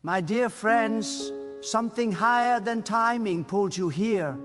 My dear friends, something higher than timing pulled you here,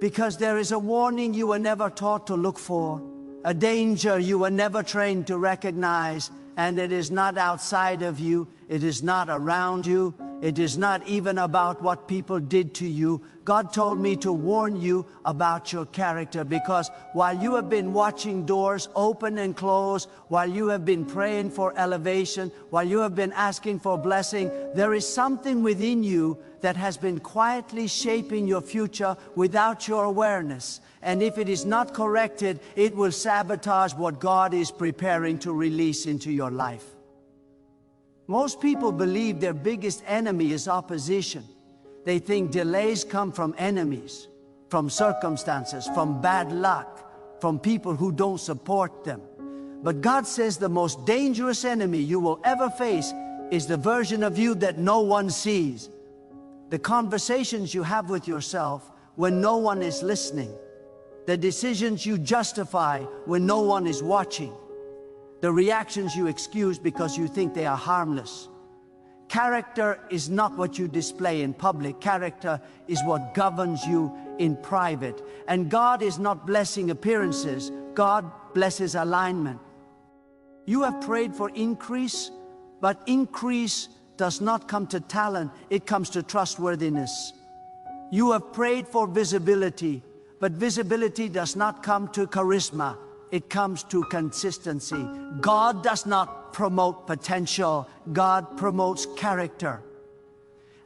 because there is a warning you were never taught to look for, a danger you were never trained to recognize, and it is not outside of you, it is not around you, it is not even about what people did to you. God told me to warn you about your character, because while you have been watching doors open and close, while you have been praying for elevation, while you have been asking for blessing, there is something within you that has been quietly shaping your future without your awareness. And if it is not corrected, it will sabotage what God is preparing to release into your life. Most people believe their biggest enemy is opposition. They think delays come from enemies, from circumstances, from bad luck, from people who don't support them. But God says the most dangerous enemy you will ever face is the version of you that no one sees. The conversations you have with yourself when no one is listening. The decisions you justify when no one is watching. The reactions you excuse because you think they are harmless. Character is not what you display in public. Character is what governs you in private. And God is not blessing appearances. God blesses alignment. You have prayed for increase, but increase does not come to talent. It comes to trustworthiness. You have prayed for visibility, but visibility does not come to charisma. It comes to consistency. God does not promote potential. God promotes character.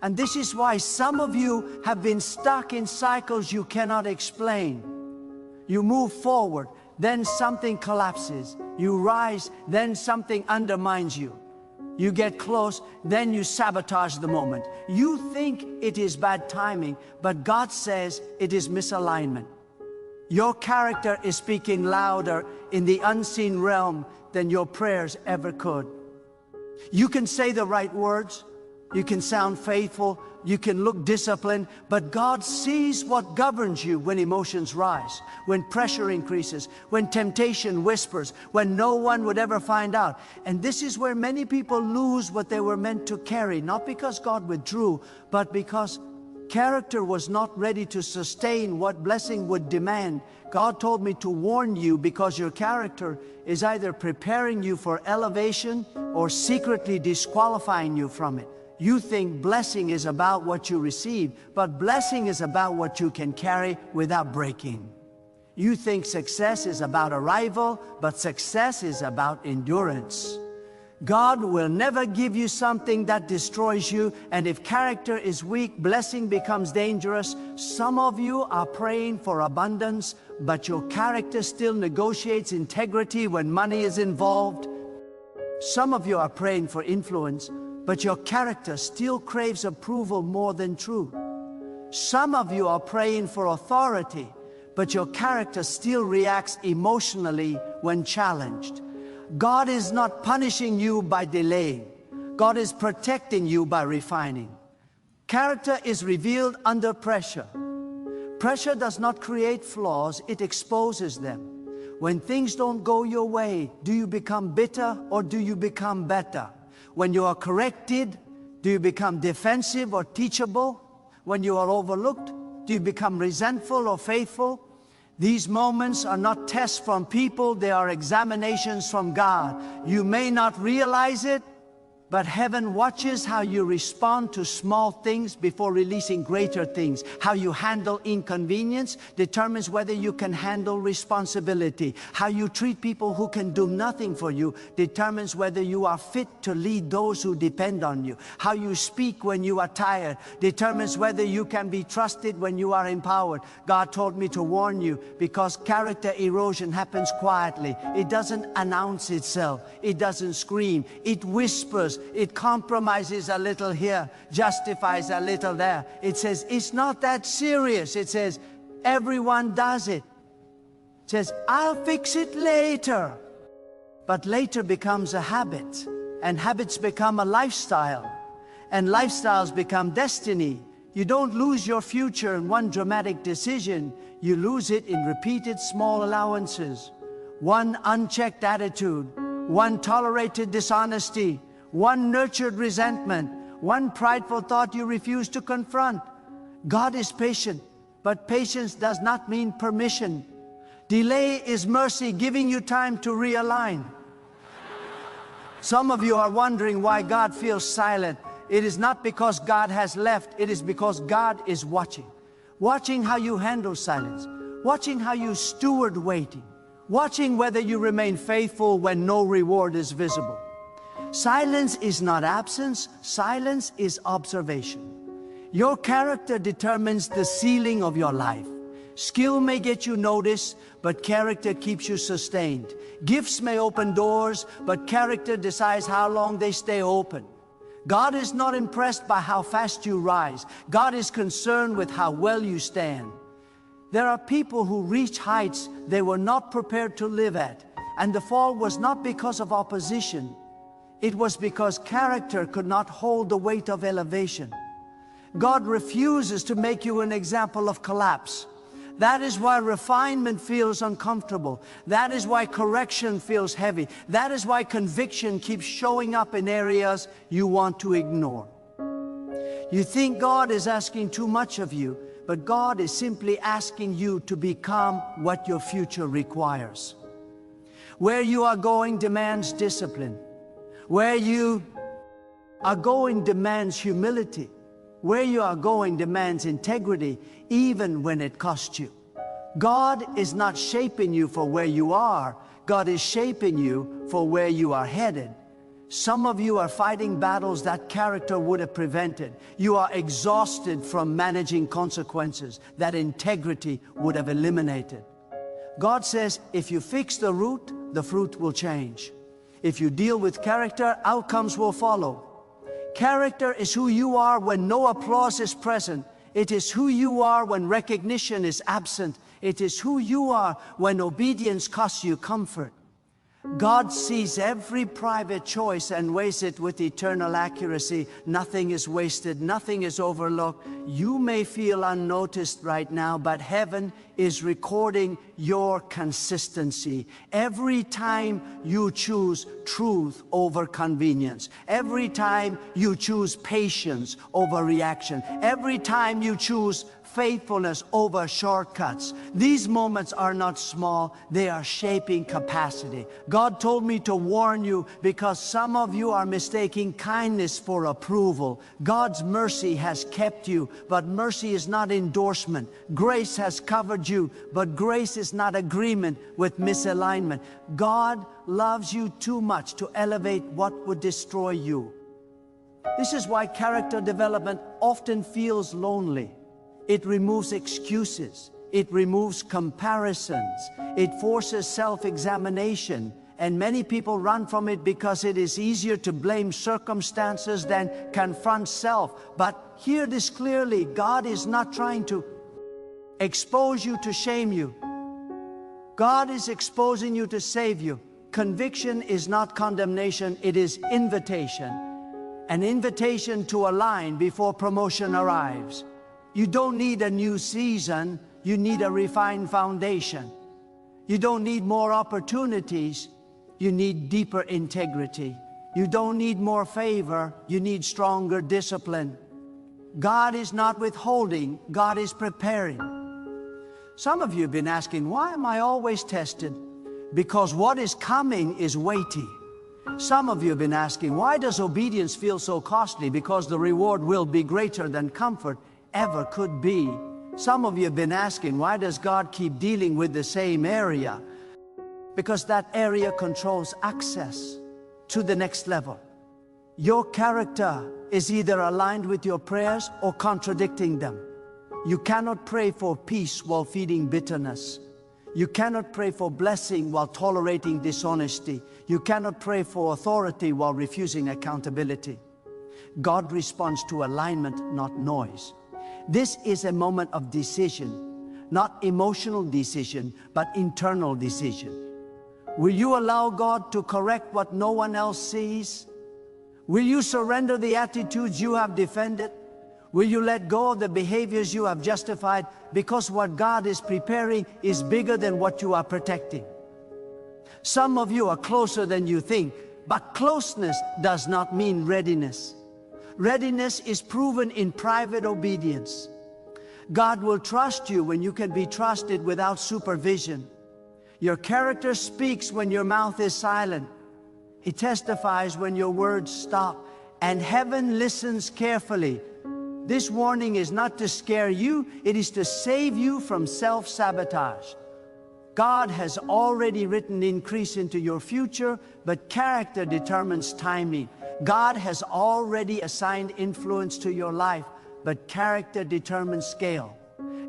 And this is why some of you have been stuck in cycles you cannot explain. You move forward, then something collapses. You rise, then something undermines you. You get close, then you sabotage the moment. You think it is bad timing, but God says it is misalignment. Your character is speaking louder in the unseen realm than your prayers ever could. You can say the right words, you can sound faithful, you can look disciplined, but God sees what governs you when emotions rise, when pressure increases, when temptation whispers, when no one would ever find out. And this is where many people lose what they were meant to carry, not because God withdrew, but because character was not ready to sustain what blessing would demand. God told me to warn you, because your character is either preparing you for elevation or secretly disqualifying you from it. You think blessing is about what you receive, but blessing is about what you can carry without breaking. You think success is about arrival, but success is about endurance. God will never give you something that destroys you, and if character is weak, blessing becomes dangerous. Some of you are praying for abundance, but your character still negotiates integrity when money is involved. Some of you are praying for influence, but your character still craves approval more than truth. Some of you are praying for authority, but your character still reacts emotionally when challenged. God is not punishing you by delaying. God is protecting you by refining. Character is revealed under pressure. Pressure does not create flaws, it exposes them. When things don't go your way, do you become bitter or do you become better? When you are corrected, do you become defensive or teachable? When you are overlooked, do you become resentful or faithful? These moments are not tests from people, they are examinations from God. You may not realize it, but heaven watches how you respond to small things before releasing greater things. How you handle inconvenience determines whether you can handle responsibility. How you treat people who can do nothing for you determines whether you are fit to lead those who depend on you. How you speak when you are tired determines whether you can be trusted when you are empowered. God told me to warn you, because character erosion happens quietly. It doesn't announce itself. It doesn't scream. It whispers. It compromises a little here, justifies a little there. It says, it's not that serious. It says, everyone does it. It says, I'll fix it later. But later becomes a habit, and habits become a lifestyle, and lifestyles become destiny. You don't lose your future in one dramatic decision. You lose it in repeated small allowances. One unchecked attitude, one tolerated dishonesty, one nurtured resentment, one prideful thought you refuse to confront. God is patient, but patience does not mean permission. Delay is mercy, giving you time to realign. Some of you are wondering why God feels silent. It is not because God has left, it is because God is watching. Watching how you handle silence, watching how you steward waiting, watching whether you remain faithful when no reward is visible. Silence is not absence, silence is observation. Your character determines the ceiling of your life. Skill may get you noticed, but character keeps you sustained. Gifts may open doors, but character decides how long they stay open. God is not impressed by how fast you rise. God is concerned with how well you stand. There are people who reach heights they were not prepared to live at, and the fall was not because of opposition. It was because character could not hold the weight of elevation. God refuses to make you an example of collapse. That is why refinement feels uncomfortable. That is why correction feels heavy. That is why conviction keeps showing up in areas you want to ignore. You think God is asking too much of you, but God is simply asking you to become what your future requires. Where you are going demands discipline. Where you are going demands humility. Where you are going demands integrity, even when it costs you. God is not shaping you for where you are. God is shaping you for where you are headed. Some of you are fighting battles that character would have prevented. You are exhausted from managing consequences that integrity would have eliminated. God says, if you fix the root, the fruit will change. If you deal with character, outcomes will follow. Character is who you are when no applause is present. It is who you are when recognition is absent. It is who you are when obedience costs you comfort. God sees every private choice and weighs it with eternal accuracy. Nothing is wasted, nothing is overlooked. You may feel unnoticed right now, but heaven is recording your consistency. Every time you choose truth over convenience, every time you choose patience over reaction, every time you choose faithfulness over shortcuts. These moments are not small, they are shaping capacity. God told me to warn you because some of you are mistaking kindness for approval. God's mercy has kept you, but mercy is not endorsement. Grace has covered you, but grace is not agreement with misalignment. God loves you too much to elevate what would destroy you. This is why character development often feels lonely. It removes excuses. It removes comparisons. It forces self-examination. And many people run from it because it is easier to blame circumstances than confront self. But hear this clearly, God is not trying to expose you to shame you. God is exposing you to save you. Conviction is not condemnation, it is invitation. An invitation to align before promotion arrives. You don't need a new season, you need a refined foundation. You don't need more opportunities, you need deeper integrity. You don't need more favor, you need stronger discipline. God is not withholding, God is preparing. Some of you have been asking, why am I always tested? Because what is coming is weighty. Some of you have been asking, why does obedience feel so costly? Because the reward will be greater than comfort ever could be. Some of you have been asking, why does God keep dealing with the same area? Because that area controls access to the next level. Your character is either aligned with your prayers or contradicting them. You cannot pray for peace while feeding bitterness. You cannot pray for blessing while tolerating dishonesty. You cannot pray for authority while refusing accountability. God responds to alignment, not noise. This is a moment of decision, not emotional decision, but internal decision. Will you allow God to correct what no one else sees? Will you surrender the attitudes you have defended? Will you let go of the behaviors you have justified? Because what God is preparing is bigger than what you are protecting. Some of you are closer than you think, but closeness does not mean readiness. Readiness is proven in private obedience. God will trust you when you can be trusted without supervision. Your character speaks when your mouth is silent. It testifies when your words stop, and heaven listens carefully. This warning is not to scare you, it is to save you from self-sabotage. God has already written increase into your future, but character determines timing. God has already assigned influence to your life, but character determines scale.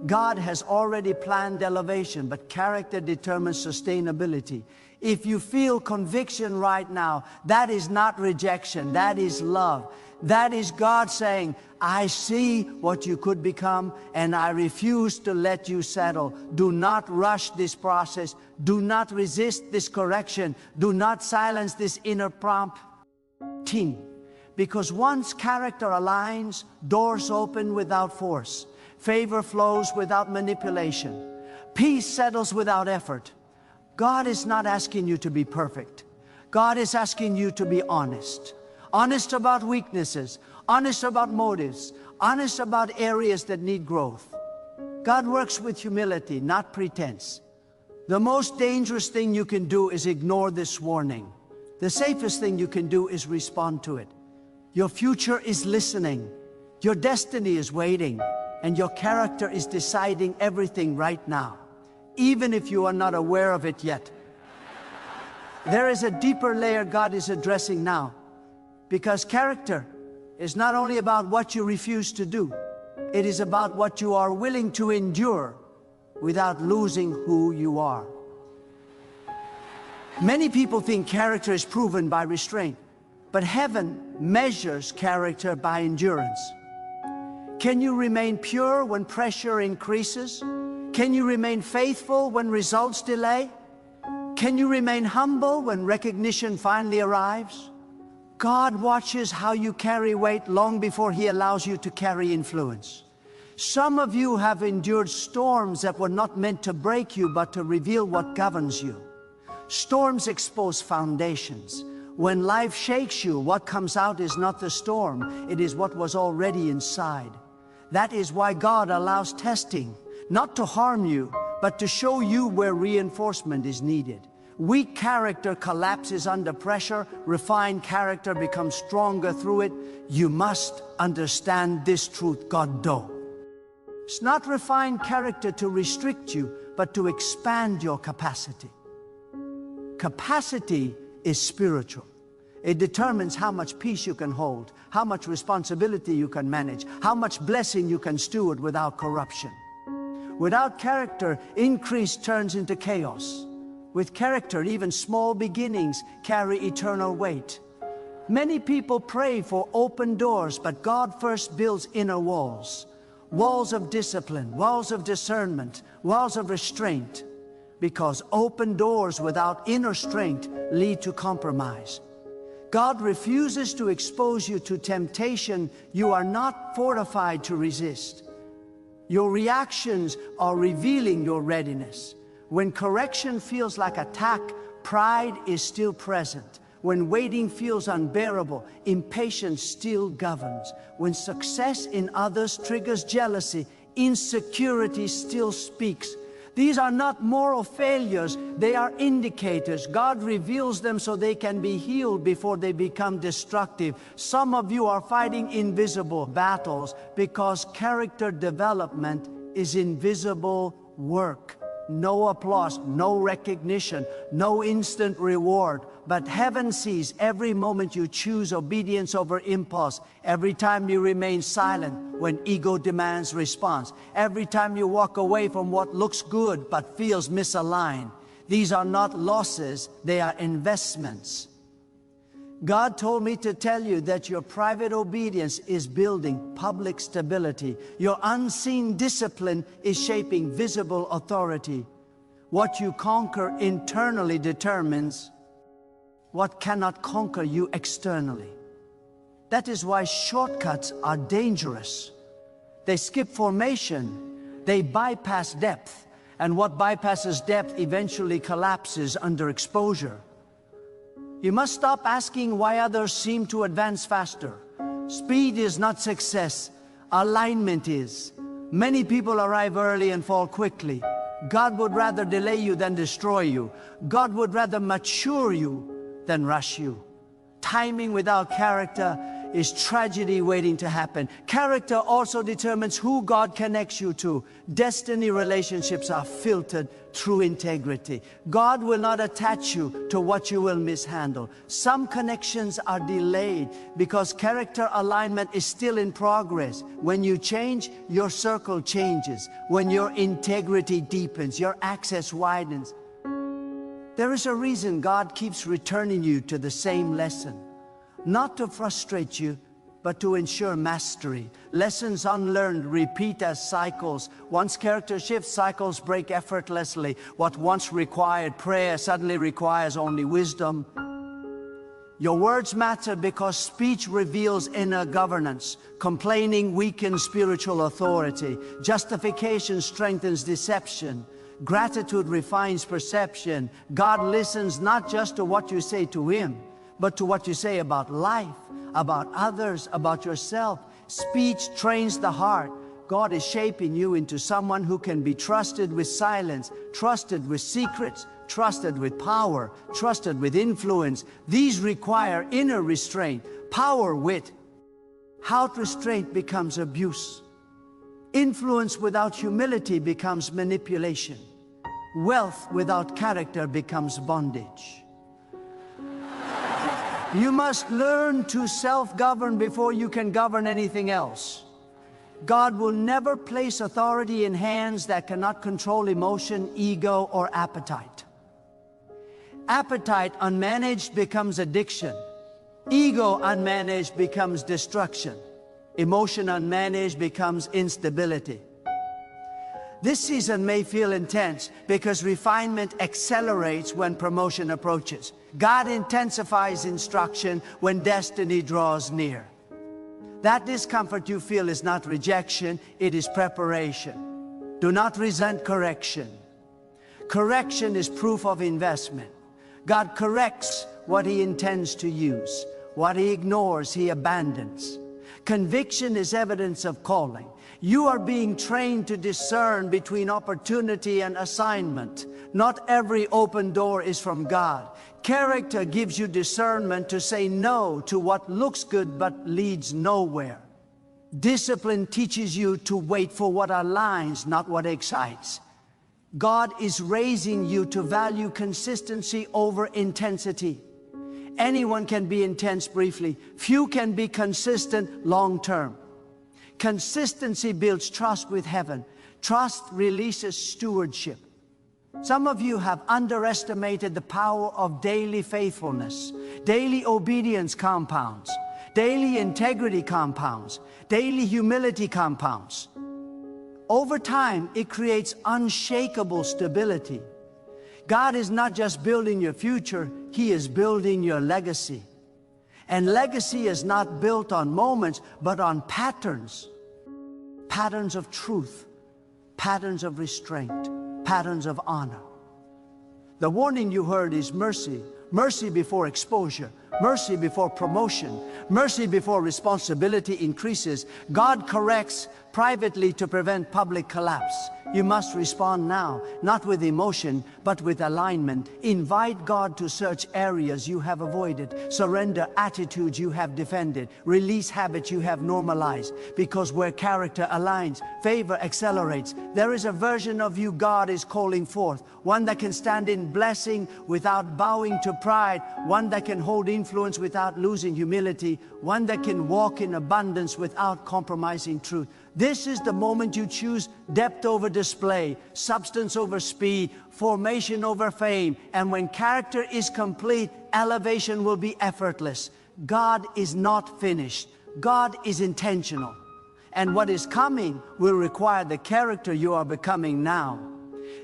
God has already planned elevation, but character determines sustainability. If you feel conviction right now, that is not rejection, that is love. That is God saying, I see what you could become, and I refuse to let you settle. Do not rush this process. Do not resist this correction. Do not silence this inner prompting. Because once character aligns, doors open without force. Favor flows without manipulation. Peace settles without effort. God is not asking you to be perfect. God is asking you to be honest. Honest about weaknesses, honest about motives, honest about areas that need growth. God works with humility, not pretense. The most dangerous thing you can do is ignore this warning. The safest thing you can do is respond to it. Your future is listening. Your destiny is waiting. And your character is deciding everything right now, even if you are not aware of it yet. There is a deeper layer God is addressing now. Because character is not only about what you refuse to do, it is about what you are willing to endure without losing who you are. Many people think character is proven by restraint, but heaven measures character by endurance. Can you remain pure when pressure increases? Can you remain faithful when results delay? Can you remain humble when recognition finally arrives? God watches how you carry weight long before He allows you to carry influence. Some of you have endured storms that were not meant to break you, but to reveal what governs you. Storms expose foundations. When life shakes you, what comes out is not the storm, it is what was already inside. That is why God allows testing, not to harm you, but to show you where reinforcement is needed. Weak character collapses under pressure. Refined character becomes stronger through it. You must understand this truth, God does. It's not refined character to restrict you, but to expand your capacity. Capacity is spiritual. It determines how much peace you can hold, how much responsibility you can manage, how much blessing you can steward without corruption. Without character, increase turns into chaos. With character, even small beginnings carry eternal weight. Many people pray for open doors, but God first builds inner walls. Walls of discipline, walls of discernment, walls of restraint. Because open doors without inner strength lead to compromise. God refuses to expose you to temptation you are not fortified to resist. Your reactions are revealing your readiness. When correction feels like attack, pride is still present. When waiting feels unbearable, impatience still governs. When success in others triggers jealousy, insecurity still speaks. These are not moral failures, they are indicators. God reveals them so they can be healed before they become destructive. Some of you are fighting invisible battles because character development is invisible work. No applause, no recognition, no instant reward. But heaven sees every moment you choose obedience over impulse, every time you remain silent when ego demands response, every time you walk away from what looks good but feels misaligned. These are not losses, they are investments. God told me to tell you that your private obedience is building public stability. Your unseen discipline is shaping visible authority. What you conquer internally determines what cannot conquer you externally. That is why shortcuts are dangerous. They skip formation, they bypass depth, And what bypasses depth eventually collapses under exposure. You must stop asking why others seem to advance faster. Speed is not success, alignment is. Many people arrive early and fall quickly. God would rather delay you than destroy you. God would rather mature you than rush you. Timing without character is tragedy waiting to happen. Character also determines who God connects you to. Destiny relationships are filtered through integrity. God will not attach you to what you will mishandle. Some connections are delayed because character alignment is still in progress. When you change, your circle changes. When your integrity deepens, your access widens. There is a reason God keeps returning you to the same lesson. Not to frustrate you, but to ensure mastery. Lessons unlearned repeat as cycles. Once character shifts, cycles break effortlessly. What once required prayer suddenly requires only wisdom. Your words matter because speech reveals inner governance. Complaining weakens spiritual authority. Justification strengthens deception. Gratitude refines perception. God listens not just to what you say to Him, but to what you say about life, about others, about yourself. Speech trains the heart. God is shaping you into someone who can be trusted with silence, trusted with secrets, trusted with power, trusted with influence. These require inner restraint, power, wit. Without restraint becomes abuse. Influence without humility becomes manipulation. Wealth without character becomes bondage. You must learn to self-govern before you can govern anything else. God will never place authority in hands that cannot control emotion, ego, or appetite. Appetite unmanaged becomes addiction. Ego unmanaged becomes destruction. Emotion unmanaged becomes instability. This season may feel intense because refinement accelerates when promotion approaches. God intensifies instruction when destiny draws near. That discomfort you feel is not rejection, it is preparation. Do not resent correction. Correction is proof of investment. God corrects what He intends to use. What He ignores, He abandons. Conviction is evidence of calling. You are being trained to discern between opportunity and assignment. Not every open door is from God. Character gives you discernment to say no to what looks good but leads nowhere. Discipline teaches you to wait for what aligns, not what excites. God is raising you to value consistency over intensity. Anyone can be intense briefly. Few can be consistent long-term. Consistency builds trust with heaven. Trust releases stewardship. Some of you have underestimated the power of daily faithfulness. Daily obedience compounds. Daily integrity compounds. Daily humility compounds. Over time, it creates unshakable stability. God is not just building your future, He is building your legacy. And legacy is not built on moments, but on patterns. Patterns of truth, patterns of restraint, patterns of honor. The warning you heard is mercy. Mercy before exposure. Mercy before promotion. Mercy before responsibility increases. God corrects privately to prevent public collapse. You must respond now, not with emotion, but with alignment. Invite God to search areas you have avoided. Surrender attitudes you have defended. Release habits you have normalized. Because where character aligns, favor accelerates. There is a version of you God is calling forth. One that can stand in blessing without bowing to pride. One that can hold influence without losing humility. One that can walk in abundance without compromising truth. This is the moment you choose depth over display, substance over speed, formation over fame. And when character is complete, elevation will be effortless. God is not finished. God is intentional. And what is coming will require the character you are becoming now.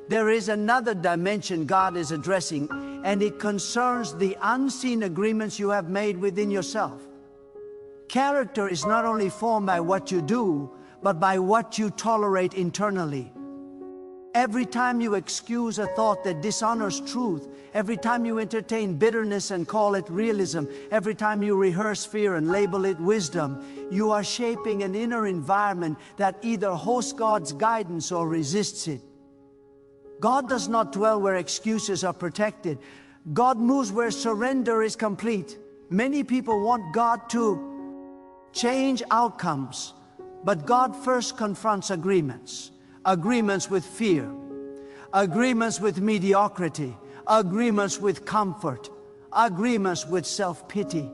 There is another dimension God is addressing, and it concerns the unseen agreements you have made within yourself. Character is not only formed by what you do, but by what you tolerate internally. Every time you excuse a thought that dishonors truth, every time you entertain bitterness and call it realism, every time you rehearse fear and label it wisdom, you are shaping an inner environment that either hosts God's guidance or resists it. God does not dwell where excuses are protected. God moves where surrender is complete. Many people want God to change outcomes, but God first confronts agreements. Agreements with fear, agreements with mediocrity, agreements with comfort, agreements with self-pity.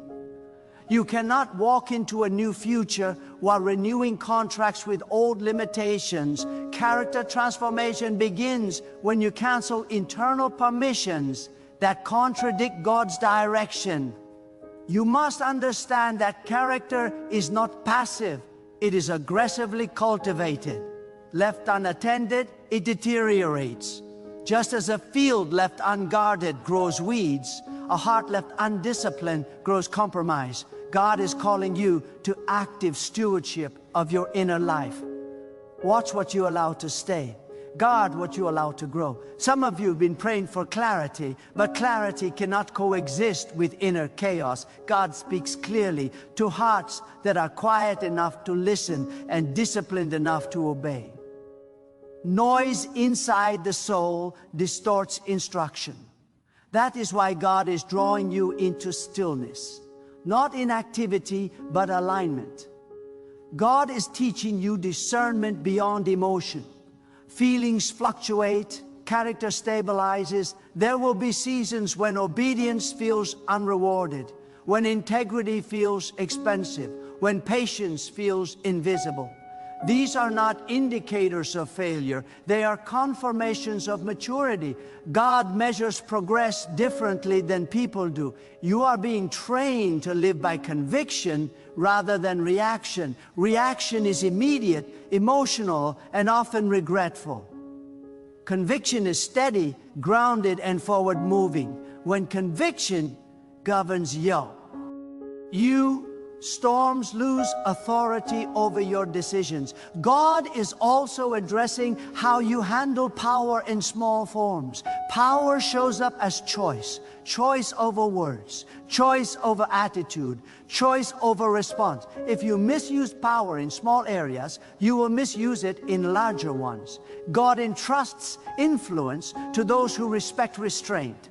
You cannot walk into a new future while renewing contracts with old limitations. Character transformation begins when you cancel internal permissions that contradict God's direction. You must understand that character is not passive, it is aggressively cultivated. Left unattended, it deteriorates. Just as a field left unguarded grows weeds, a heart left undisciplined grows compromise. God is calling you to active stewardship of your inner life. Watch what you allow to stay. Guard what you allow to grow. Some of you have been praying for clarity, but clarity cannot coexist with inner chaos. God speaks clearly to hearts that are quiet enough to listen and disciplined enough to obey. Noise inside the soul distorts instruction. That is why God is drawing you into stillness. Not inactivity, but alignment. God is teaching you discernment beyond emotion. Feelings fluctuate, character stabilizes. There will be seasons when obedience feels unrewarded, when integrity feels expensive, when patience feels invisible. These are not indicators of failure. They are confirmations of maturity. God measures progress differently than people do. You are being trained to live by conviction rather than reaction. Reaction is immediate, emotional, and often regretful. Conviction is steady, grounded, and forward-moving. When conviction governs you, storms lose authority over your decisions. God is also addressing how you handle power in small forms. Power shows up as choice. Choice over words, choice over attitude, choice over response. If you misuse power in small areas, you will misuse it in larger ones. God entrusts influence to those who respect restraint.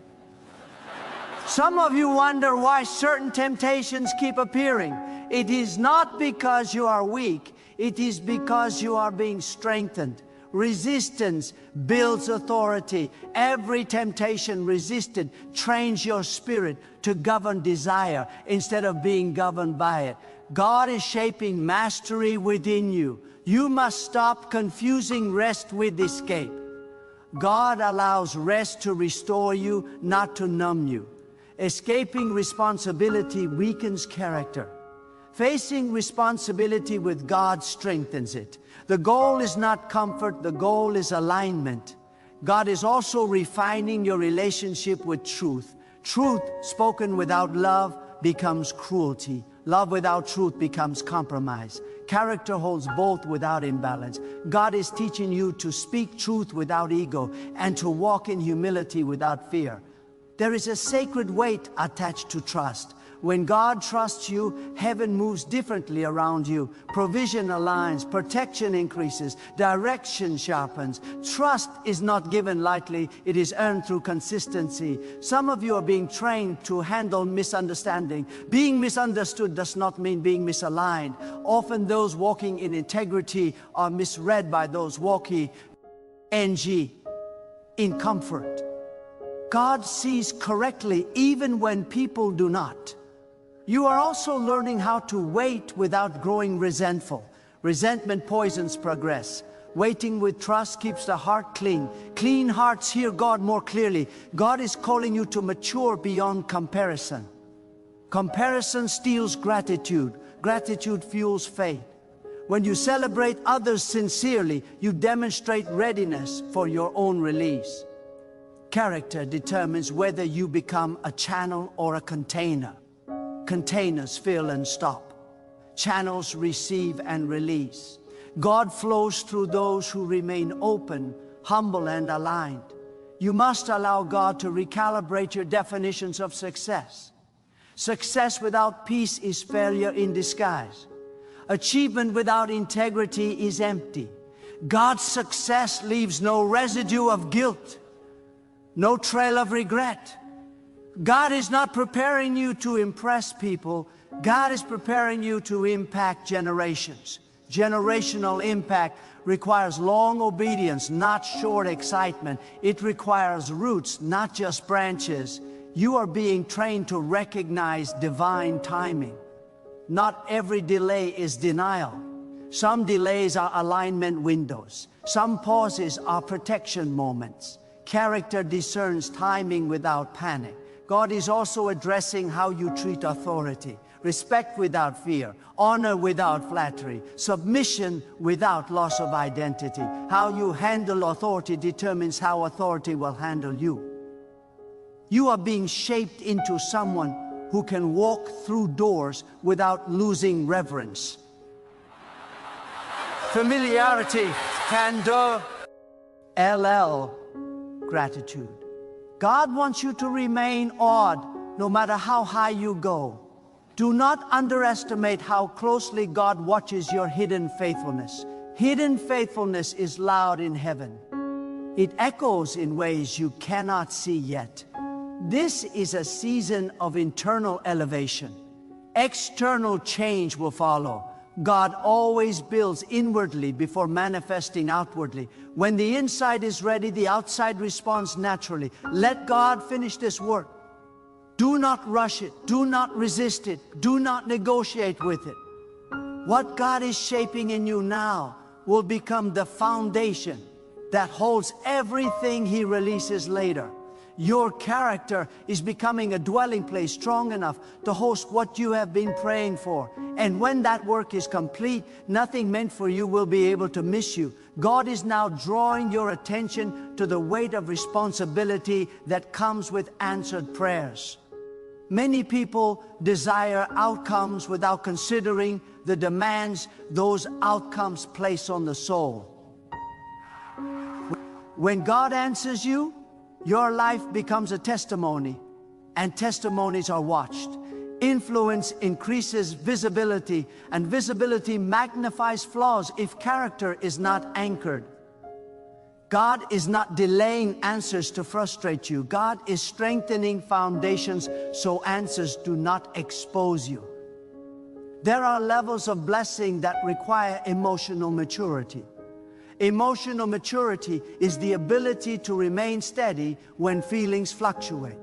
Some of you wonder why certain temptations keep appearing. It is not because you are weak, it is because you are being strengthened. Resistance builds authority. Every temptation resisted trains your spirit to govern desire instead of being governed by it. God is shaping mastery within you. You must stop confusing rest with escape. God allows rest to restore you, not to numb you. Escaping responsibility weakens character. Facing responsibility with God strengthens it. The goal is not comfort, the goal is alignment. God is also refining your relationship with truth. Truth spoken without love becomes cruelty. Love without truth becomes compromise. Character holds both without imbalance. God is teaching you to speak truth without ego and to walk in humility without fear. There is a sacred weight attached to trust. When God trusts you, heaven moves differently around you. Provision aligns, protection increases, direction sharpens. Trust is not given lightly, it is earned through consistency. Some of you are being trained to handle misunderstanding. Being misunderstood does not mean being misaligned. Often those walking in integrity are misread by those walking in comfort. God sees correctly even when people do not. You are also learning how to wait without growing resentful. Resentment poisons progress. Waiting with trust keeps the heart clean. Clean hearts hear God more clearly. God is calling you to mature beyond comparison. Comparison steals gratitude. Gratitude fuels faith. When you celebrate others sincerely, you demonstrate readiness for your own release. Character determines whether you become a channel or a container. Containers fill and stop. Channels receive and release. God flows through those who remain open, humble and aligned. You must allow God to recalibrate your definitions of success. Success without peace is failure in disguise. Achievement without integrity is empty. God's success leaves no residue of guilt, no trail of regret. God is not preparing you to impress people. God is preparing you to impact generations. Generational impact requires long obedience, not short excitement. It requires roots, not just branches. You are being trained to recognize divine timing. Not every delay is denial. Some delays are alignment windows. Some pauses are protection moments. Character discerns timing without panic. God is also addressing how you treat authority. Respect without fear, honor without flattery, submission without loss of identity. How you handle authority determines how authority will handle you. You are being shaped into someone who can walk through doors without losing reverence. Familiarity, candor, gratitude. God wants you to remain awed no matter how high you go. Do not underestimate how closely God watches your hidden faithfulness. Hidden faithfulness is loud in heaven. It echoes in ways you cannot see yet. This is a season of internal elevation. External change will follow. God always builds inwardly before manifesting outwardly. When the inside is ready, the outside responds naturally. Let God finish this work. Do not rush it. Do not resist it. Do not negotiate with it. What God is shaping in you now will become the foundation that holds everything He releases later. Your character is becoming a dwelling place strong enough to host what you have been praying for. And when that work is complete, nothing meant for you will be able to miss you. God is now drawing your attention to the weight of responsibility that comes with answered prayers. Many people desire outcomes without considering the demands those outcomes place on the soul. When God answers you, your life becomes a testimony, and testimonies are watched. Influence increases visibility, and visibility magnifies flaws if character is not anchored. God is not delaying answers to frustrate you. God is strengthening foundations so answers do not expose you. There are levels of blessing that require emotional maturity. Emotional maturity is the ability to remain steady when feelings fluctuate.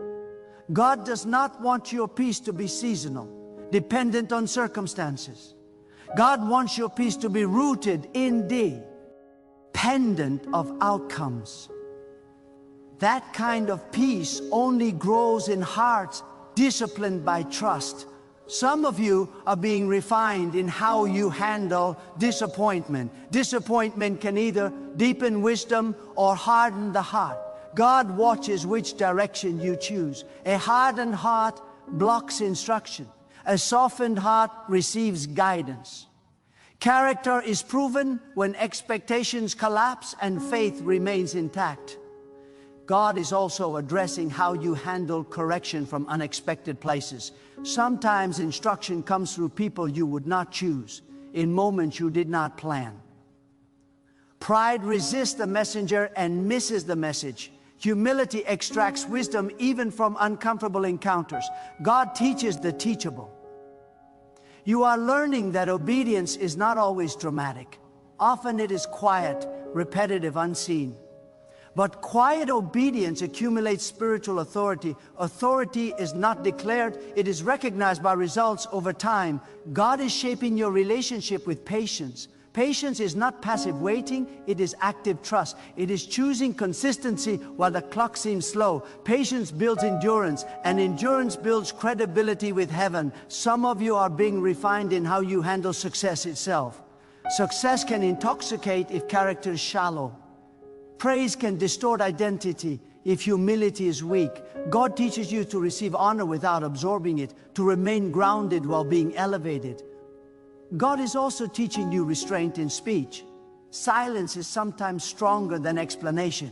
God does not want your peace to be seasonal, dependent on circumstances. God wants your peace to be rooted in dependent of outcomes. That kind of peace only grows in hearts disciplined by trust. Some of you are being refined in how you handle disappointment. Disappointment can either deepen wisdom or harden the heart. God watches which direction you choose. A hardened heart blocks instruction. A softened heart receives guidance. Character is proven when expectations collapse and faith remains intact. God is also addressing how you handle correction from unexpected places. Sometimes instruction comes through people you would not choose, in moments you did not plan. Pride resists the messenger and misses the message. Humility extracts wisdom even from uncomfortable encounters. God teaches the teachable. You are learning that obedience is not always dramatic. Often it is quiet, repetitive, unseen. But quiet obedience accumulates spiritual authority. Authority is not declared, it is recognized by results over time. God is shaping your relationship with patience. Patience is not passive waiting, it is active trust. It is choosing consistency while the clock seems slow. Patience builds endurance, and endurance builds credibility with heaven. Some of you are being refined in how you handle success itself. Success can intoxicate if character is shallow. Praise can distort identity if humility is weak. God teaches you to receive honor without absorbing it, to remain grounded while being elevated. God is also teaching you restraint in speech. Silence is sometimes stronger than explanation.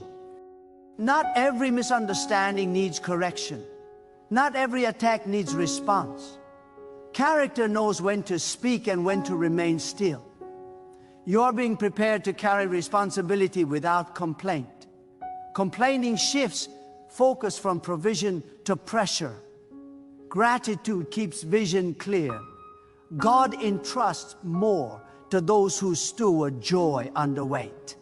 Not every misunderstanding needs correction. Not every attack needs response. Character knows when to speak and when to remain still. You're being prepared to carry responsibility without complaint. Complaining shifts focus from provision to pressure. Gratitude keeps vision clear. God entrusts more to those who steward joy under weight.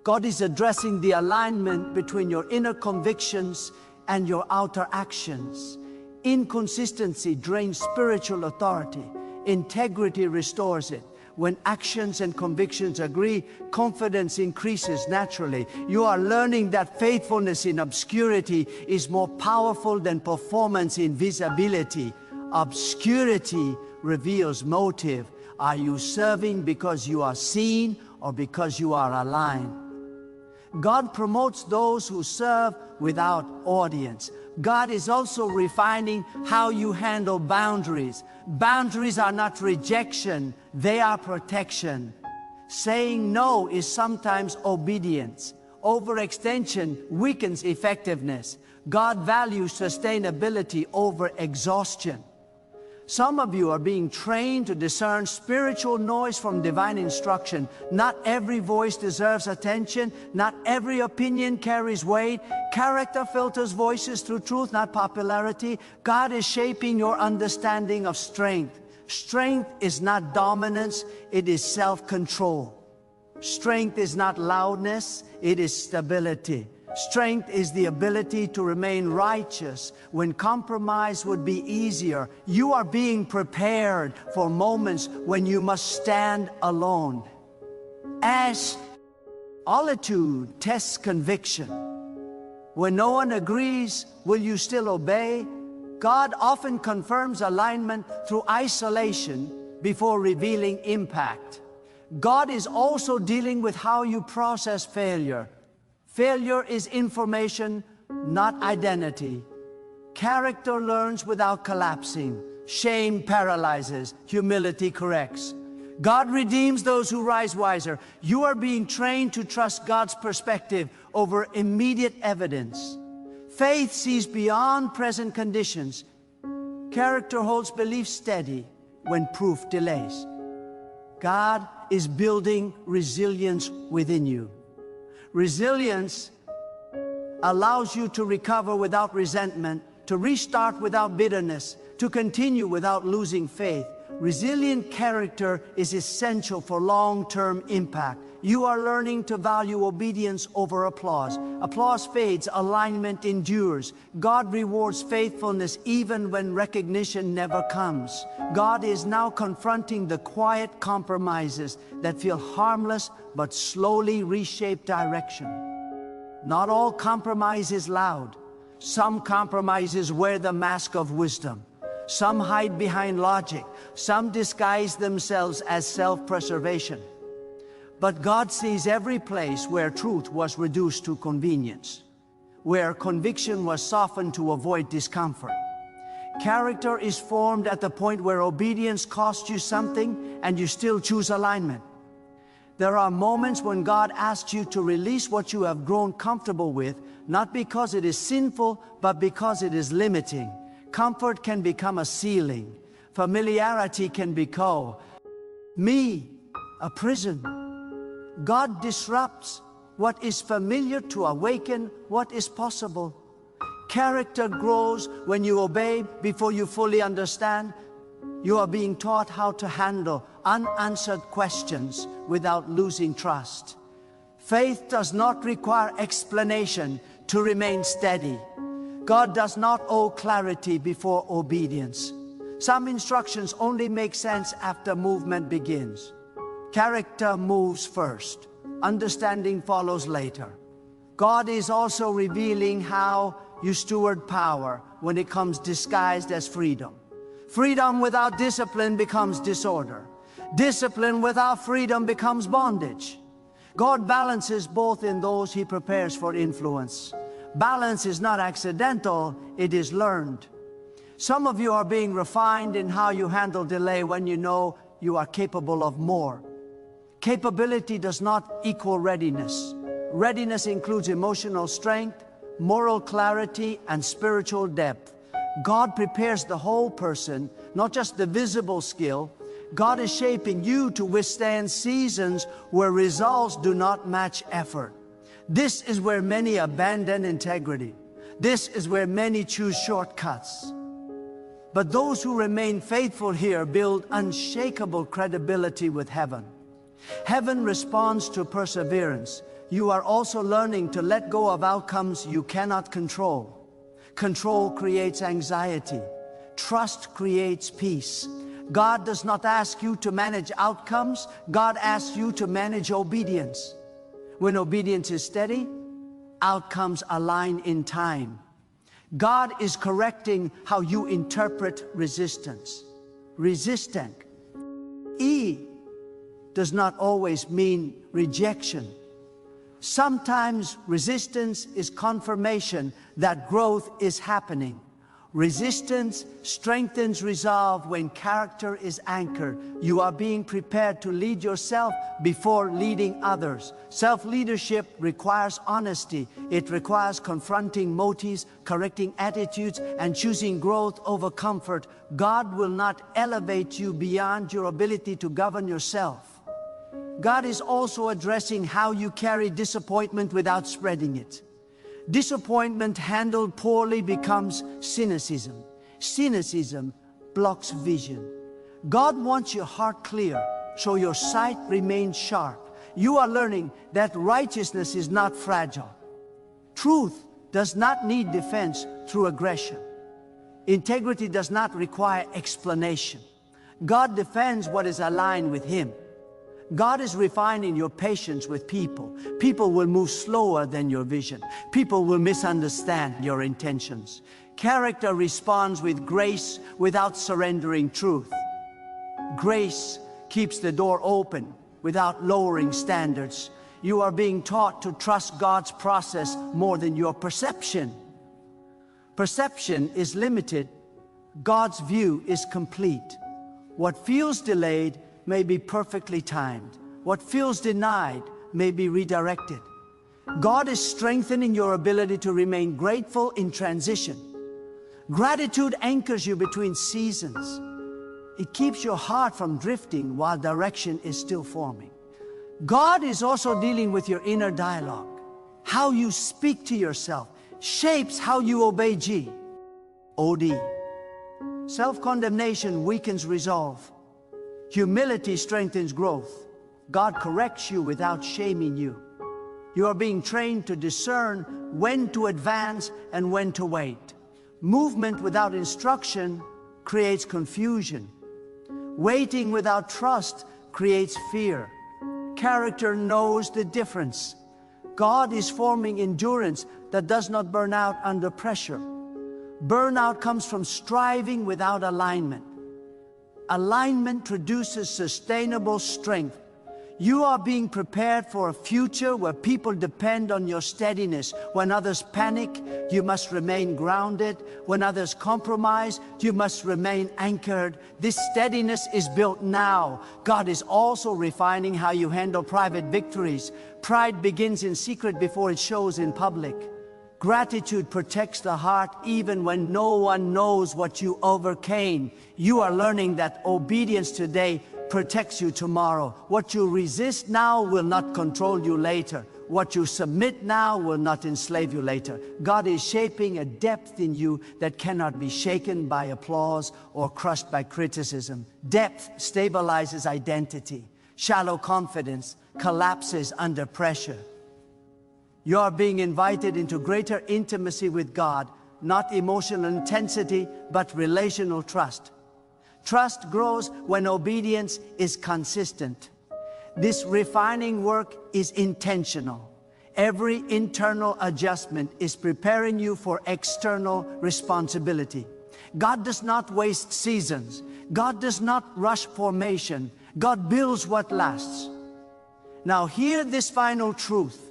God is addressing the alignment between your inner convictions and your outer actions. Inconsistency drains spiritual authority. Integrity restores it. When actions and convictions agree, confidence increases naturally. You are learning that faithfulness in obscurity is more powerful than performance in visibility. Obscurity reveals motive. Are you serving because you are seen or because you are aligned? God promotes those who serve without audience. God is also refining how you handle boundaries. Boundaries are not rejection, they are protection. Saying no is sometimes obedience. Overextension weakens effectiveness. God values sustainability over exhaustion. Some of you are being trained to discern spiritual noise from divine instruction. Not every voice deserves attention. Not every opinion carries weight. Character filters voices through truth, not popularity. God is shaping your understanding of strength. Strength is not dominance, it is self-control. Strength is not loudness, it is stability. Strength is the ability to remain righteous when compromise would be easier. You are being prepared for moments when you must stand alone. As solitude tests conviction. When no one agrees, will you still obey? God often confirms alignment through isolation before revealing impact. God is also dealing with how you process failure. Failure is information, not identity. Character learns without collapsing. Shame paralyzes, humility corrects. God redeems those who rise wiser. You are being trained to trust God's perspective over immediate evidence. Faith sees beyond present conditions. Character holds belief steady when proof delays. God is building resilience within you. Resilience allows you to recover without resentment, to restart without bitterness, to continue without losing faith. Resilient character is essential for long-term impact. You are learning to value obedience over applause. Applause fades, alignment endures. God rewards faithfulness even when recognition never comes. God is now confronting the quiet compromises that feel harmless but slowly reshape direction. Not all compromise is loud. Some compromises wear the mask of wisdom. Some hide behind logic. Some disguise themselves as self-preservation. But God sees every place where truth was reduced to convenience, where conviction was softened to avoid discomfort. Character is formed at the point where obedience costs you something and you still choose alignment. There are moments when God asks you to release what you have grown comfortable with, not because it is sinful, but because it is limiting. Comfort can become a ceiling. Familiarity can become a prison. God disrupts what is familiar to awaken what is possible. Character grows when you obey before you fully understand. You are being taught how to handle unanswered questions without losing trust. Faith does not require explanation to remain steady. God does not owe clarity before obedience. Some instructions only make sense after movement begins. Character moves first. Understanding follows later. God is also revealing how you steward power when it comes disguised as freedom. Freedom without discipline becomes disorder. Discipline without freedom becomes bondage. God balances both in those He prepares for influence. Balance is not accidental, it is learned. Some of you are being refined in how you handle delay when you know you are capable of more. Capability does not equal readiness. Readiness includes emotional strength, moral clarity, and spiritual depth. God prepares the whole person, not just the visible skill. God is shaping you to withstand seasons where results do not match effort. This is where many abandon integrity. This is where many choose shortcuts. But those who remain faithful here build unshakable credibility with heaven. Heaven responds to perseverance. You are also learning to let go of outcomes you cannot control. Control creates anxiety. Trust creates peace. God does not ask you to manage outcomes. God asks you to manage obedience. When obedience is steady, outcomes align in time. God is correcting how you interpret resistance. Resistant. E does not always mean rejection. Sometimes resistance is confirmation that growth is happening. Resistance strengthens resolve when character is anchored. You are being prepared to lead yourself before leading others. Self-leadership requires honesty. It requires confronting motives, correcting attitudes, and choosing growth over comfort. God will not elevate you beyond your ability to govern yourself. God is also addressing how you carry disappointment without spreading it. Disappointment handled poorly becomes cynicism. Cynicism blocks vision. God wants your heart clear, so your sight remains sharp. You are learning that righteousness is not fragile. Truth does not need defense through aggression. Integrity does not require explanation. God defends what is aligned with Him. God is refining your patience with people. People will move slower than your vision. People will misunderstand your intentions. Character responds with grace without surrendering truth. Grace keeps the door open without lowering standards. You are being taught to trust God's process more than your perception. Perception is limited. God's view is complete. What feels delayed may be perfectly timed. What feels denied may be redirected. God is strengthening your ability to remain grateful in transition. Gratitude anchors you between seasons. It keeps your heart from drifting while direction is still forming. God is also dealing with your inner dialogue. How you speak to yourself shapes how you obey G. OD. Self-condemnation weakens resolve. Humility strengthens growth. God corrects you without shaming you. You are being trained to discern when to advance and when to wait. Movement without instruction creates confusion. Waiting without trust creates fear. Character knows the difference. God is forming endurance that does not burn out under pressure. Burnout comes from striving without alignment. Alignment produces sustainable strength. You are being prepared for a future where people depend on your steadiness. When others panic, you must remain grounded. When others compromise, you must remain anchored. This steadiness is built now. God is also refining how you handle private victories. Pride begins in secret before it shows in public. Gratitude protects the heart even when no one knows what you overcame. You are learning that obedience today protects you tomorrow. What you resist now will not control you later. What you submit now will not enslave you later. God is shaping a depth in you that cannot be shaken by applause or crushed by criticism. Depth stabilizes identity. Shallow confidence collapses under pressure. You are being invited into greater intimacy with God, not emotional intensity, but relational trust. Trust grows when obedience is consistent. This refining work is intentional. Every internal adjustment is preparing you for external responsibility. God does not waste seasons. God does not rush formation. God builds what lasts. Now hear this final truth.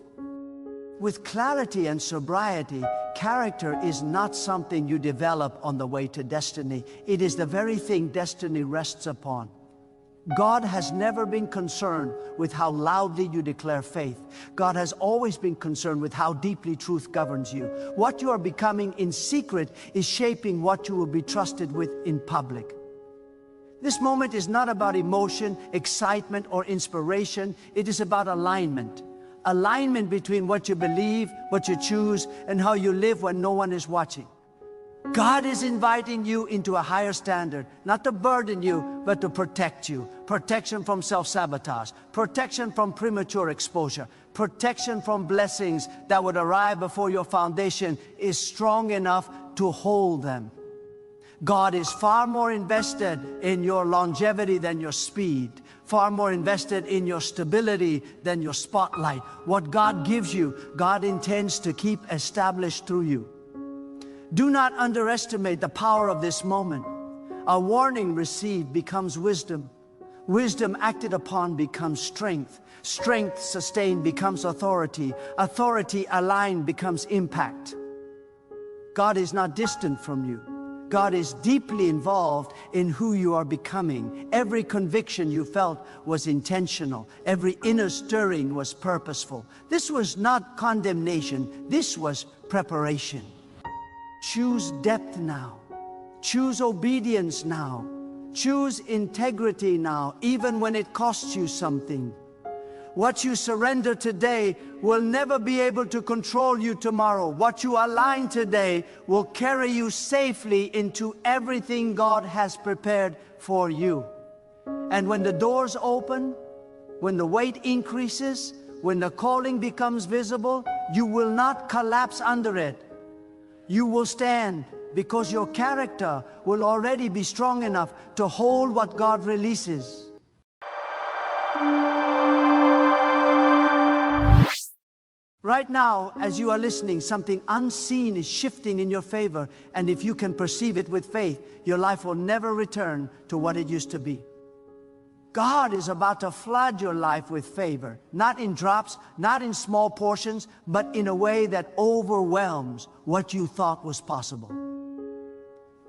With clarity and sobriety, character is not something you develop on the way to destiny. It is the very thing destiny rests upon. God has never been concerned with how loudly you declare faith. God has always been concerned with how deeply truth governs you. What you are becoming in secret is shaping what you will be trusted with in public. This moment is not about emotion, excitement, or inspiration. It is about alignment. Alignment between what you believe, what you choose, and how you live when no one is watching. God is inviting you into a higher standard, not to burden you, but to protect you. Protection from self-sabotage, protection from premature exposure, protection from blessings that would arrive before your foundation is strong enough to hold them. God is far more invested in your longevity than your speed, far more invested in your stability than your spotlight. What God gives you, God intends to keep established through you. Do not underestimate the power of this moment. A warning received becomes wisdom. Wisdom acted upon becomes strength. Strength sustained becomes authority. Authority aligned becomes impact. God is not distant from you. God is deeply involved in who you are becoming. Every conviction you felt was intentional. Every inner stirring was purposeful. This was not condemnation. This was preparation. Choose depth now. Choose obedience now. Choose integrity now, even when it costs you something. What you surrender today will never be able to control you tomorrow. What you align today will carry you safely into everything God has prepared for you. And when the doors open, when the weight increases, when the calling becomes visible, you will not collapse under it. You will stand because your character will already be strong enough to hold what God releases. Right now, as you are listening, something unseen is shifting in your favor, and if you can perceive it with faith, your life will never return to what it used to be. God is about to flood your life with favor, not in drops, not in small portions, but in a way that overwhelms what you thought was possible.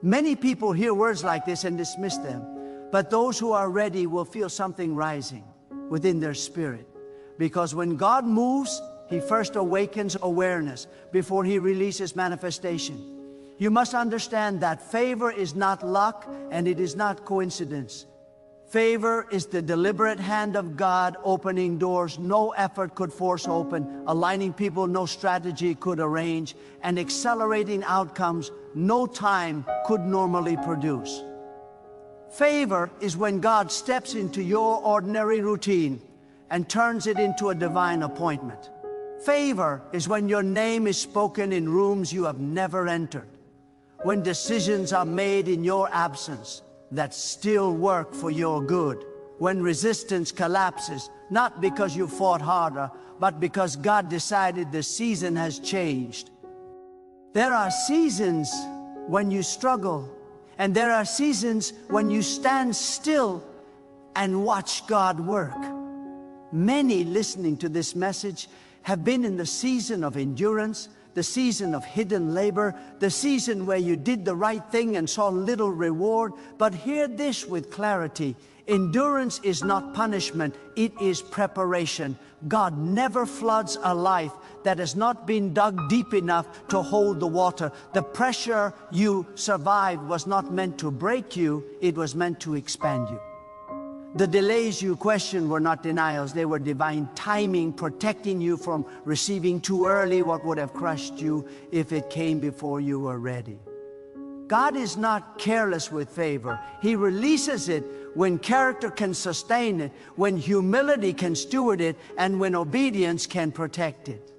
Many people hear words like this and dismiss them, but those who are ready will feel something rising within their spirit. Because when God moves, He first awakens awareness before He releases manifestation. You must understand that favor is not luck and it is not coincidence. Favor is the deliberate hand of God opening doors no effort could force open, aligning people no strategy could arrange, and accelerating outcomes no time could normally produce. Favor is when God steps into your ordinary routine and turns it into a divine appointment. Favor is when your name is spoken in rooms you have never entered, when decisions are made in your absence that still work for your good, when resistance collapses, not because you fought harder, but because God decided the season has changed. There are seasons when you struggle, and there are seasons when you stand still and watch God work. Many listening to this message have been in the season of endurance, the season of hidden labor, the season where you did the right thing and saw little reward. But hear this with clarity. Endurance is not punishment, it is preparation. God never floods a life that has not been dug deep enough to hold the water. The pressure you survived was not meant to break you, it was meant to expand you. The delays you questioned were not denials, they were divine timing, protecting you from receiving too early what would have crushed you if it came before you were ready. God is not careless with favor. He releases it when character can sustain it, when humility can steward it, and when obedience can protect it.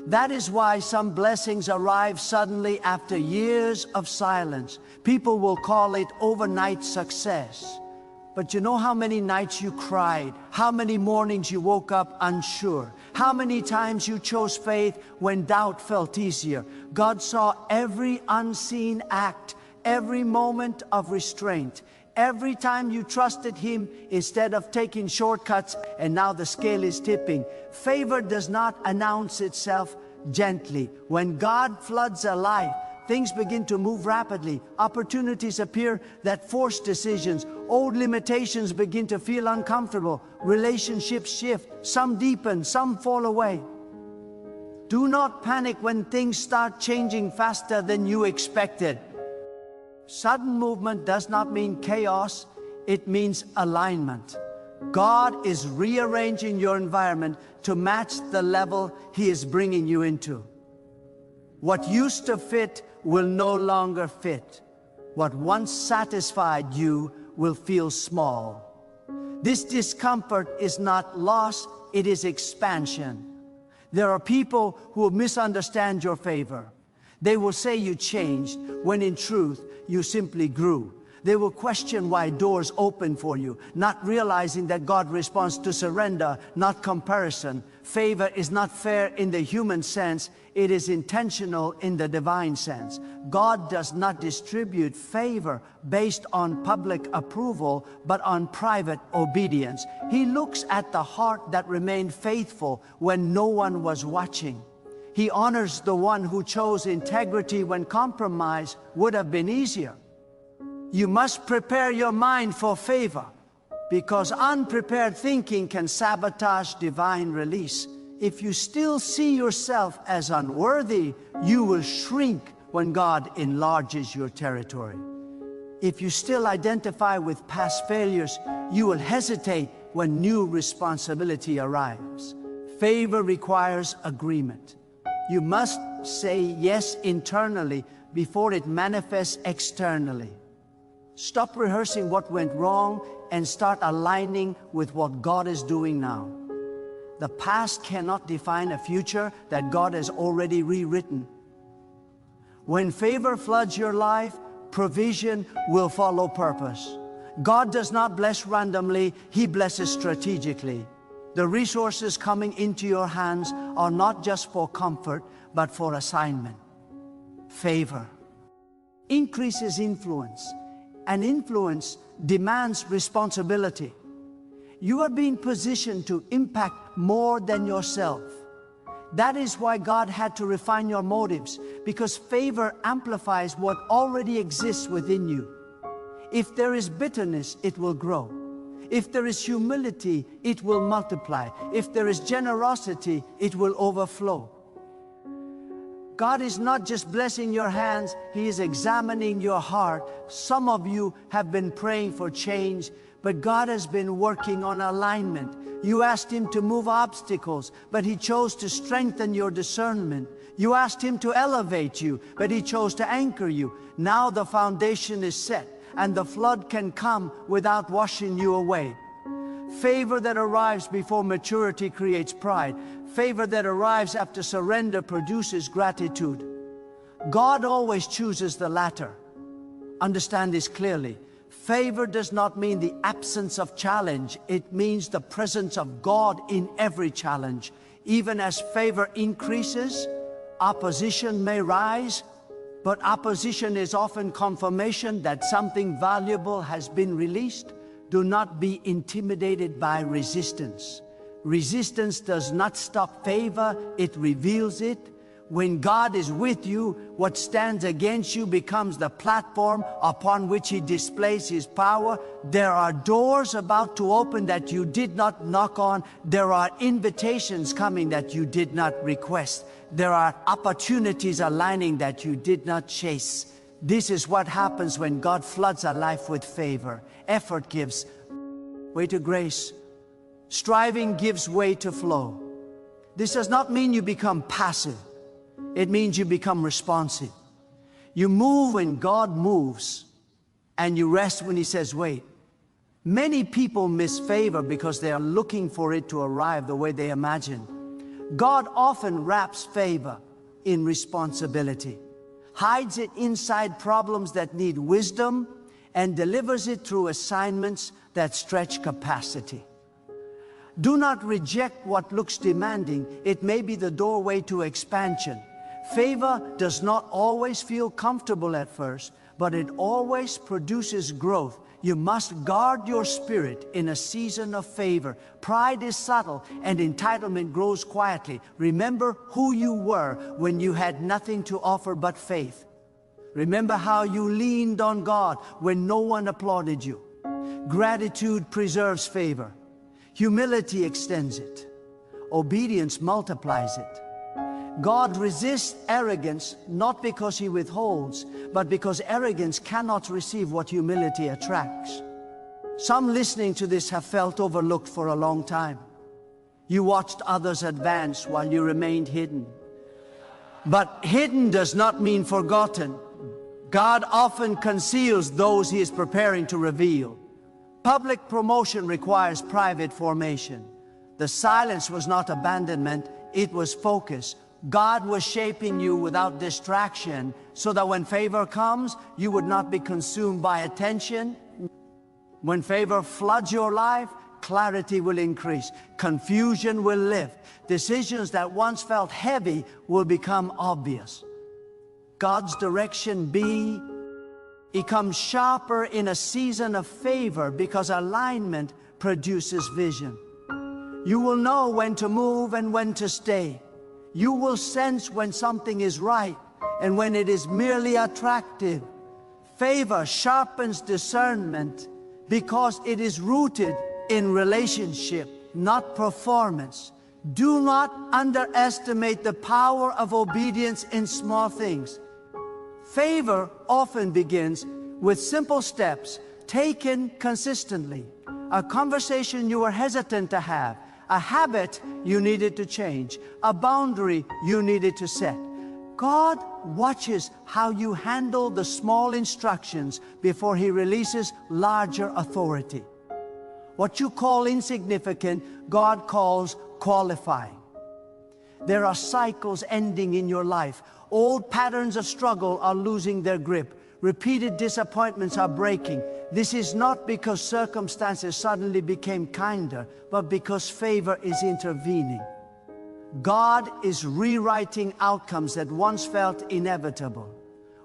That is why some blessings arrive suddenly after years of silence. People will call it overnight success. But you know how many nights you cried, how many mornings you woke up unsure, how many times you chose faith when doubt felt easier. God saw every unseen act, every moment of restraint, every time you trusted Him instead of taking shortcuts, and now the scale is tipping. Favor does not announce itself gently. When God floods a life, things begin to move rapidly. Opportunities appear that force decisions. Old limitations begin to feel uncomfortable. Relationships shift. Some deepen, some fall away. Do not panic when things start changing faster than you expected. Sudden movement does not mean chaos. It means alignment. God is rearranging your environment to match the level He is bringing you into. What used to fit will no longer fit. What once satisfied you will feel small. This discomfort is not loss, it is expansion. There are people who misunderstand your favor. They will say you changed, when in truth, you simply grew. They will question why doors open for you, not realizing that God responds to surrender, not comparison. Favor is not fair in the human sense, it is intentional in the divine sense. God does not distribute favor based on public approval, but on private obedience. He looks at the heart that remained faithful when no one was watching. He honors the one who chose integrity when compromise would have been easier. You must prepare your mind for favor, because unprepared thinking can sabotage divine release. If you still see yourself as unworthy, you will shrink when God enlarges your territory. If you still identify with past failures, you will hesitate when new responsibility arrives. Favor requires agreement. You must say yes internally before it manifests externally. Stop rehearsing what went wrong and start aligning with what God is doing now. The past cannot define a future that God has already rewritten. When favor floods your life, provision will follow purpose. God does not bless randomly, He blesses strategically. The resources coming into your hands are not just for comfort, but for assignment. Favor increases influence, and influence demands responsibility. You are being positioned to impact more than yourself. That is why God had to refine your motives, because favor amplifies what already exists within you. If there is bitterness, it will grow. If there is humility, it will multiply. If there is generosity, it will overflow. God is not just blessing your hands, He is examining your heart. Some of you have been praying for change, but God has been working on alignment. You asked Him to move obstacles, but He chose to strengthen your discernment. You asked Him to elevate you, but He chose to anchor you. Now the foundation is set, and the flood can come without washing you away. Favor that arrives before maturity creates pride. Favor that arrives after surrender produces gratitude. God always chooses the latter. Understand this clearly. Favor does not mean the absence of challenge. It means the presence of God in every challenge. Even as favor increases, opposition may rise, but opposition is often confirmation that something valuable has been released. Do not be intimidated by resistance. Resistance does not stop favor, it reveals it. When God is with you, what stands against you becomes the platform upon which He displays His power. There are doors about to open that you did not knock on. There are invitations coming that you did not request. There are opportunities aligning that you did not chase. This is what happens when God floods a life with favor. Effort gives way to grace. Striving gives way to flow. This does not mean you become passive. It means you become responsive. You move when God moves, and you rest when He says, wait. Many people miss favor because they are looking for it to arrive the way they imagine. God often wraps favor in responsibility, hides it inside problems that need wisdom, and delivers it through assignments that stretch capacity. Do not reject what looks demanding. It may be the doorway to expansion. Favor does not always feel comfortable at first, but it always produces growth. You must guard your spirit in a season of favor. Pride is subtle and entitlement grows quietly. Remember who you were when you had nothing to offer but faith. Remember how you leaned on God when no one applauded you. Gratitude preserves favor. Humility extends it. Obedience multiplies it. God resists arrogance not because he withholds, but because arrogance cannot receive what humility attracts. Some listening to this have felt overlooked for a long time. You watched others advance while you remained hidden. But hidden does not mean forgotten. God often conceals those he is preparing to reveal. Public promotion requires private formation. The silence was not abandonment, it was focus. God was shaping you without distraction so that when favor comes, you would not be consumed by attention. When favor floods your life, clarity will increase, confusion will lift, decisions that once felt heavy will become obvious. God's direction becomes sharper in a season of favor because alignment produces vision. You will know when to move and when to stay. You will sense when something is right and when it is merely attractive. Favor sharpens discernment because it is rooted in relationship, not performance. Do not underestimate the power of obedience in small things. Favor often begins with simple steps taken consistently. A conversation you were hesitant to have, a habit you needed to change, a boundary you needed to set. God watches how you handle the small instructions before he releases larger authority. What you call insignificant, God calls qualifying. There are cycles ending in your life. Old patterns of struggle are losing their grip. Repeated disappointments are breaking. This is not because circumstances suddenly became kinder, but because favor is intervening. God is rewriting outcomes that once felt inevitable.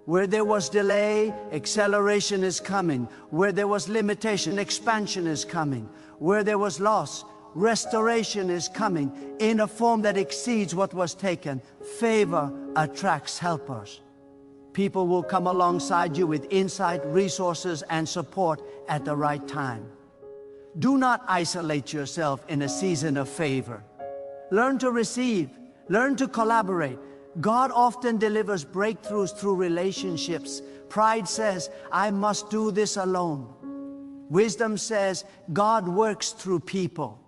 Where there was delay, acceleration is coming. Where there was limitation, expansion is coming. Where there was loss, restoration is coming in a form that exceeds what was taken. Favor attracts helpers. People will come alongside you with insight, resources, and support at the right time. Do not isolate yourself in a season of favor. Learn to receive, learn to collaborate. God often delivers breakthroughs through relationships. Pride says, I must do this alone. Wisdom says, God works through people.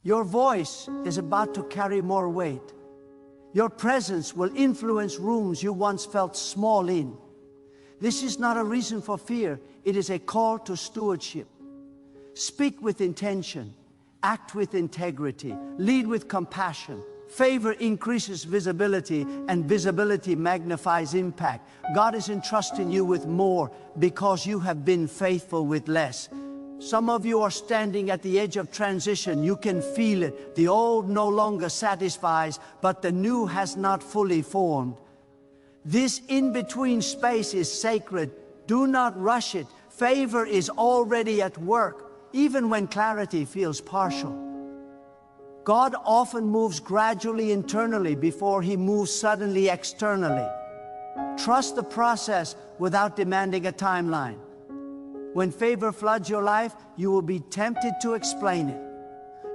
Your voice is about to carry more weight. Your presence will influence rooms you once felt small in. This is not a reason for fear. It is a call to stewardship. Speak with intention. Act with integrity. Lead with compassion. Favor increases visibility, and visibility magnifies impact. God is entrusting you with more because you have been faithful with less. Some of you are standing at the edge of transition. You can feel it. The old no longer satisfies, but the new has not fully formed. This in-between space is sacred. Do not rush it. Favor is already at work, even when clarity feels partial. God often moves gradually internally before he moves suddenly externally. Trust the process without demanding a timeline. When favor floods your life, you will be tempted to explain it.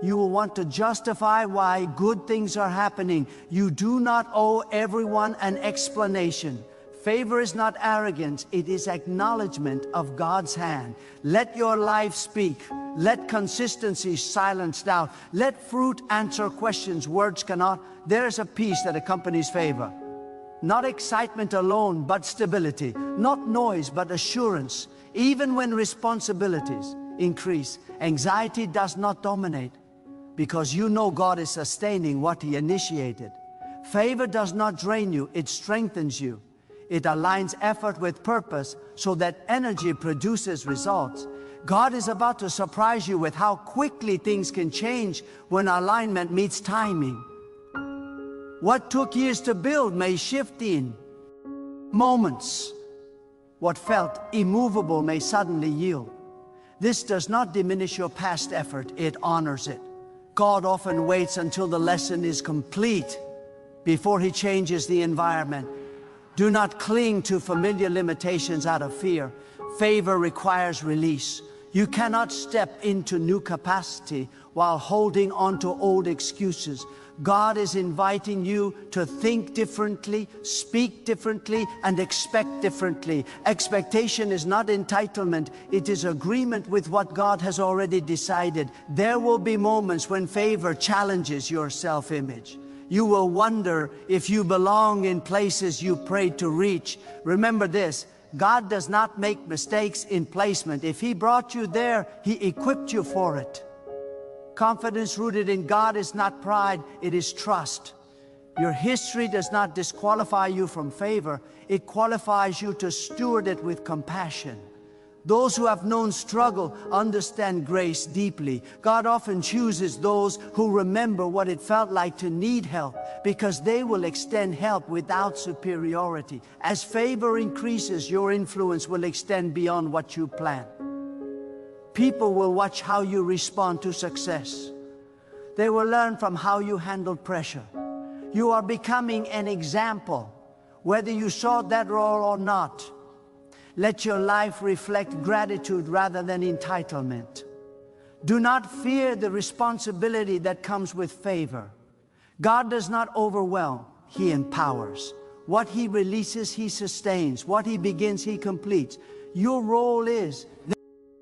You will want to justify why good things are happening. You do not owe everyone an explanation. Favor is not arrogance, it is acknowledgement of God's hand. Let your life speak. Let consistency silence doubt. Let fruit answer questions words cannot. There is a peace that accompanies favor. Not excitement alone, but stability. Not noise, but assurance. Even when responsibilities increase, anxiety does not dominate, because you know God is sustaining what he initiated. Favor does not drain you, it strengthens you. It aligns effort with purpose so that energy produces results. God is about to surprise you with how quickly things can change when alignment meets timing. What took years to build may shift in moments. What felt immovable may suddenly yield. This does not diminish your past effort, it honors it. God often waits until the lesson is complete before he changes the environment. Do not cling to familiar limitations out of fear. Favor requires release. You cannot step into new capacity while holding on to old excuses. God is inviting you to think differently, speak differently, and expect differently. Expectation is not entitlement, it is agreement with what God has already decided. There will be moments when favor challenges your self-image. You will wonder if you belong in places you prayed to reach. Remember this, God does not make mistakes in placement. If He brought you there, He equipped you for it. Confidence rooted in God is not pride, it is trust. Your history does not disqualify you from favor, it qualifies you to steward it with compassion. Those who have known struggle understand grace deeply. God often chooses those who remember what it felt like to need help, because they will extend help without superiority. As favor increases, your influence will extend beyond what you plan. People will watch how you respond to success. They will learn from how you handle pressure. You are becoming an example, whether you sought that role or not. Let your life reflect gratitude rather than entitlement. Do not fear the responsibility that comes with favor. God does not overwhelm, He empowers. What He releases, He sustains. What He begins, He completes. Your role is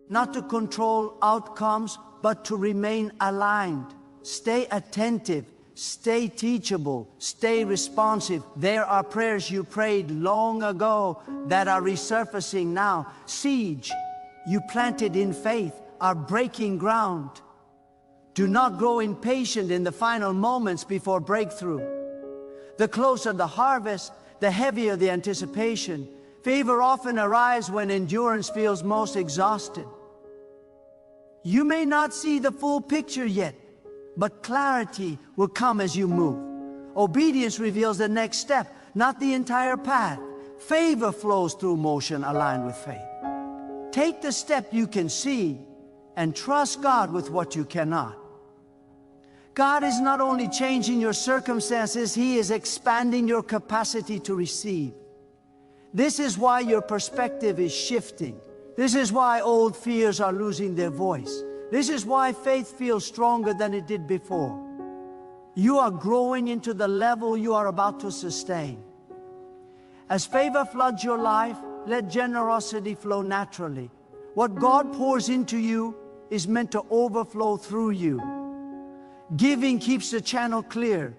not to control outcomes, but to remain aligned. Stay attentive, stay teachable, stay responsive. There are prayers you prayed long ago that are resurfacing now. Seeds you planted in faith are breaking ground. Do not grow impatient in the final moments before breakthrough. The closer the harvest, the heavier the anticipation. Favor often arrives when endurance feels most exhausted. You may not see the full picture yet, but clarity will come as you move. Obedience reveals the next step, not the entire path. Favor flows through motion aligned with faith. Take the step you can see and trust God with what you cannot. God is not only changing your circumstances, He is expanding your capacity to receive. This is why your perspective is shifting. This is why old fears are losing their voice. This is why faith feels stronger than it did before. You are growing into the level you are about to sustain. As favor floods your life, let generosity flow naturally. What God pours into you is meant to overflow through you. Giving keeps the channel clear.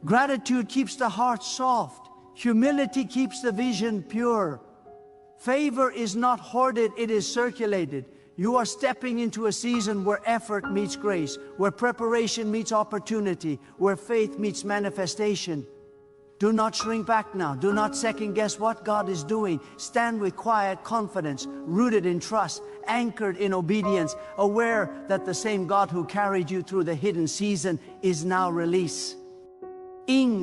Gratitude keeps the heart soft. Humility keeps the vision pure. Favor is not hoarded, it is circulated. You are stepping into a season where effort meets grace, where preparation meets opportunity, where faith meets manifestation. Do not shrink back now. Do not second guess what God is doing. Stand with quiet confidence, rooted in trust, anchored in obedience, aware that the same God who carried you through the hidden season is now releasing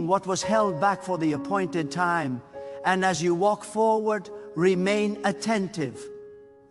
what was held back for the appointed time. And as you walk forward, remain attentive,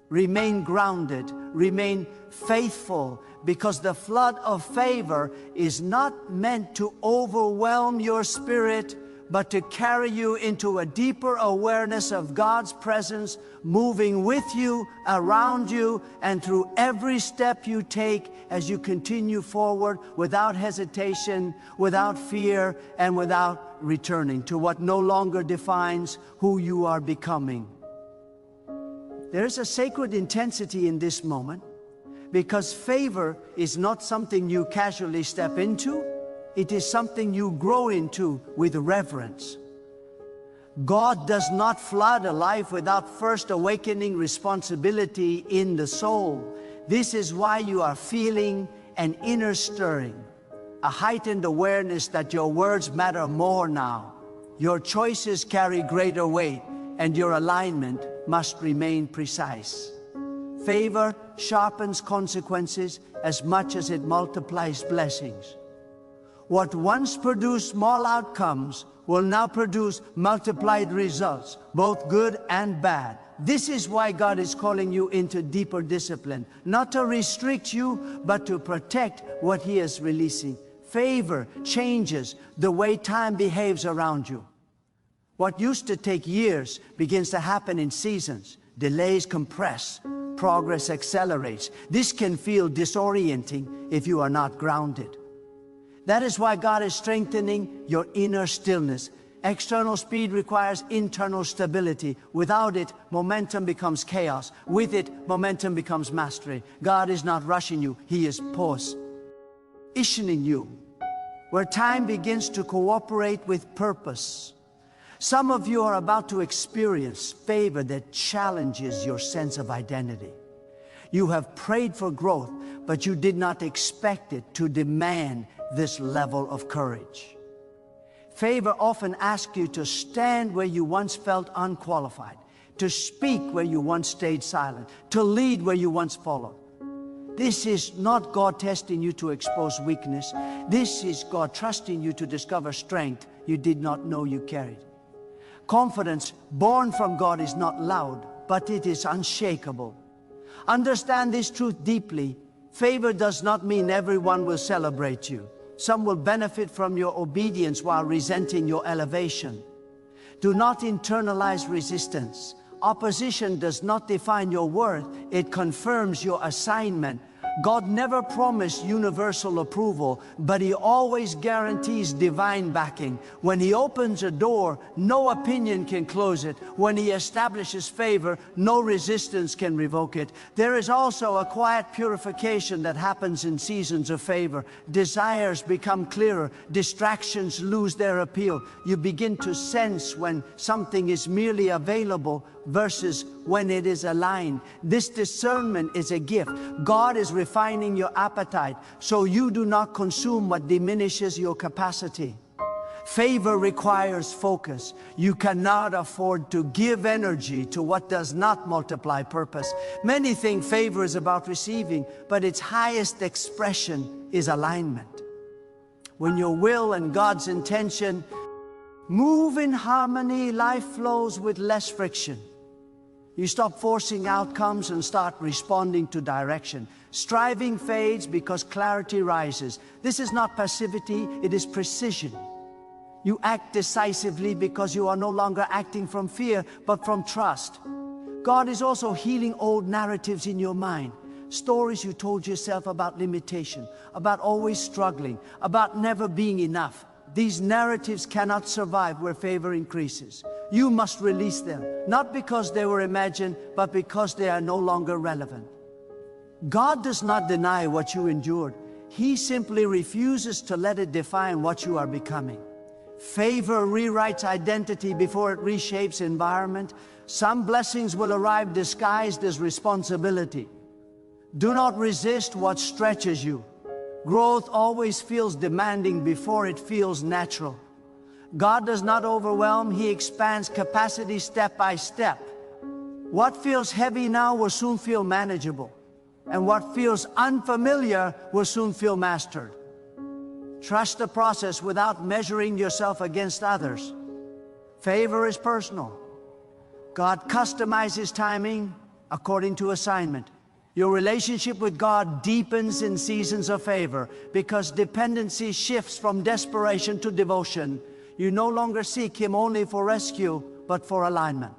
remain grounded, remain faithful, because the flood of favor is not meant to overwhelm your spirit, but to carry you into a deeper awareness of God's presence, moving with you, around you, and through every step you take as you continue forward without hesitation, without fear, and without returning to what no longer defines who you are becoming. There is a sacred intensity in this moment, because favor is not something you casually step into. It is something you grow into with reverence. God does not flood a life without first awakening responsibility in the soul. This is why you are feeling an inner stirring, a heightened awareness that your words matter more now. Your choices carry greater weight, and your alignment must remain precise. Favor sharpens consequences as much as it multiplies blessings. What once produced small outcomes will now produce multiplied results, both good and bad. This is why God is calling you into deeper discipline, not to restrict you, but to protect what He is releasing. Favor changes the way time behaves around you. What used to take years begins to happen in seasons. Delays compress, progress accelerates. This can feel disorienting if you are not grounded. That is why God is strengthening your inner stillness. External speed requires internal stability. Without it, momentum becomes chaos. With it, momentum becomes mastery. God is not rushing you, He is positioning you where time begins to cooperate with purpose. Some of you are about to experience favor that challenges your sense of identity. You have prayed for growth, but you did not expect it to demand this level of courage. Favor often asks you to stand where you once felt unqualified, to speak where you once stayed silent, to lead where you once followed. This is not God testing you to expose weakness. This is God trusting you to discover strength you did not know you carried. Confidence born from God is not loud, but it is unshakable. Understand this truth deeply. Favor does not mean everyone will celebrate you. Some will benefit from your obedience while resenting your elevation. Do not internalize resistance. Opposition does not define your worth, it confirms your assignment. God never promised universal approval, but He always guarantees divine backing. When He opens a door, no opinion can close it. When He establishes favor, no resistance can revoke it. There is also a quiet purification that happens in seasons of favor. Desires become clearer, distractions lose their appeal. You begin to sense when something is merely available versus when it is aligned. This discernment is a gift. God is refining your appetite so you do not consume what diminishes your capacity. Favor requires focus. You cannot afford to give energy to what does not multiply purpose. Many think favor is about receiving, but its highest expression is alignment. When your will and God's intention move in harmony, life flows with less friction. You stop forcing outcomes and start responding to direction. Striving fades because clarity rises. This is not passivity, it is precision. You act decisively because you are no longer acting from fear, but from trust. God is also healing old narratives in your mind. Stories you told yourself about limitation, about always struggling, about never being enough. These narratives cannot survive where favor increases. You must release them, not because they were imagined, but because they are no longer relevant. God does not deny what you endured. He simply refuses to let it define what you are becoming. Favor rewrites identity before it reshapes environment. Some blessings will arrive disguised as responsibility. Do not resist what stretches you. Growth always feels demanding before it feels natural. God does not overwhelm, He expands capacity step by step. What feels heavy now will soon feel manageable, and what feels unfamiliar will soon feel mastered. Trust the process without measuring yourself against others. Favor is personal. God customizes timing according to assignment. Your relationship with God deepens in seasons of favor because dependency shifts from desperation to devotion. You no longer seek Him only for rescue, but for alignment.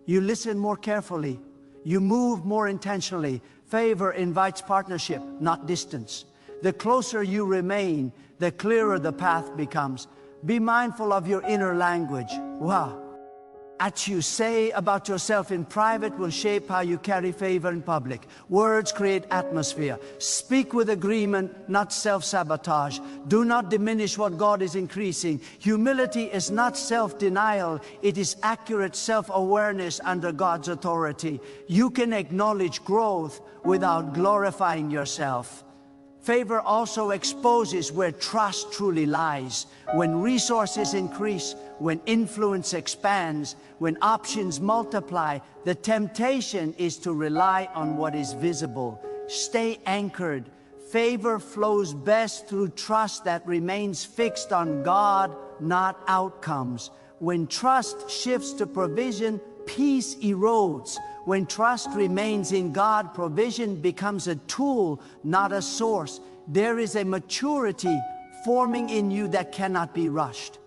You listen more carefully. You move more intentionally. Favor invites partnership, not distance. The closer you remain, the clearer the path becomes. Be mindful of your inner language. Wow. What you say about yourself in private will shape how you carry favor in public. Words create atmosphere. Speak with agreement, not self-sabotage. Do not diminish what God is increasing. Humility is not self-denial. It is accurate self-awareness under God's authority. You can acknowledge growth without glorifying yourself. Favor also exposes where trust truly lies. When resources increase, when influence expands, when options multiply, the temptation is to rely on what is visible. Stay anchored. Favor flows best through trust that remains fixed on God, not outcomes. When trust shifts to provision, peace erodes. When trust remains in God, provision becomes a tool, not a source. There is a maturity forming in you that cannot be rushed.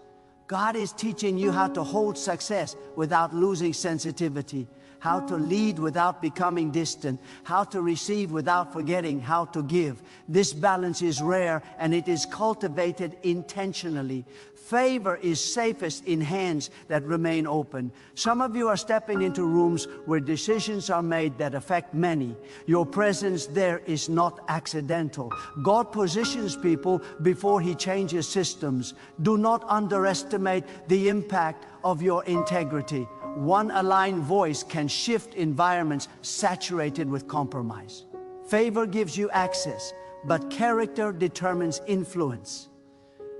God is teaching you how to hold success without losing sensitivity, how to lead without becoming distant, how to receive without forgetting how to give. This balance is rare and it is cultivated intentionally. Favor is safest in hands that remain open. Some of you are stepping into rooms where decisions are made that affect many. Your presence there is not accidental. God positions people before He changes systems. Do not underestimate the impact of your integrity. One aligned voice can shift environments saturated with compromise. Favor gives you access, but character determines influence.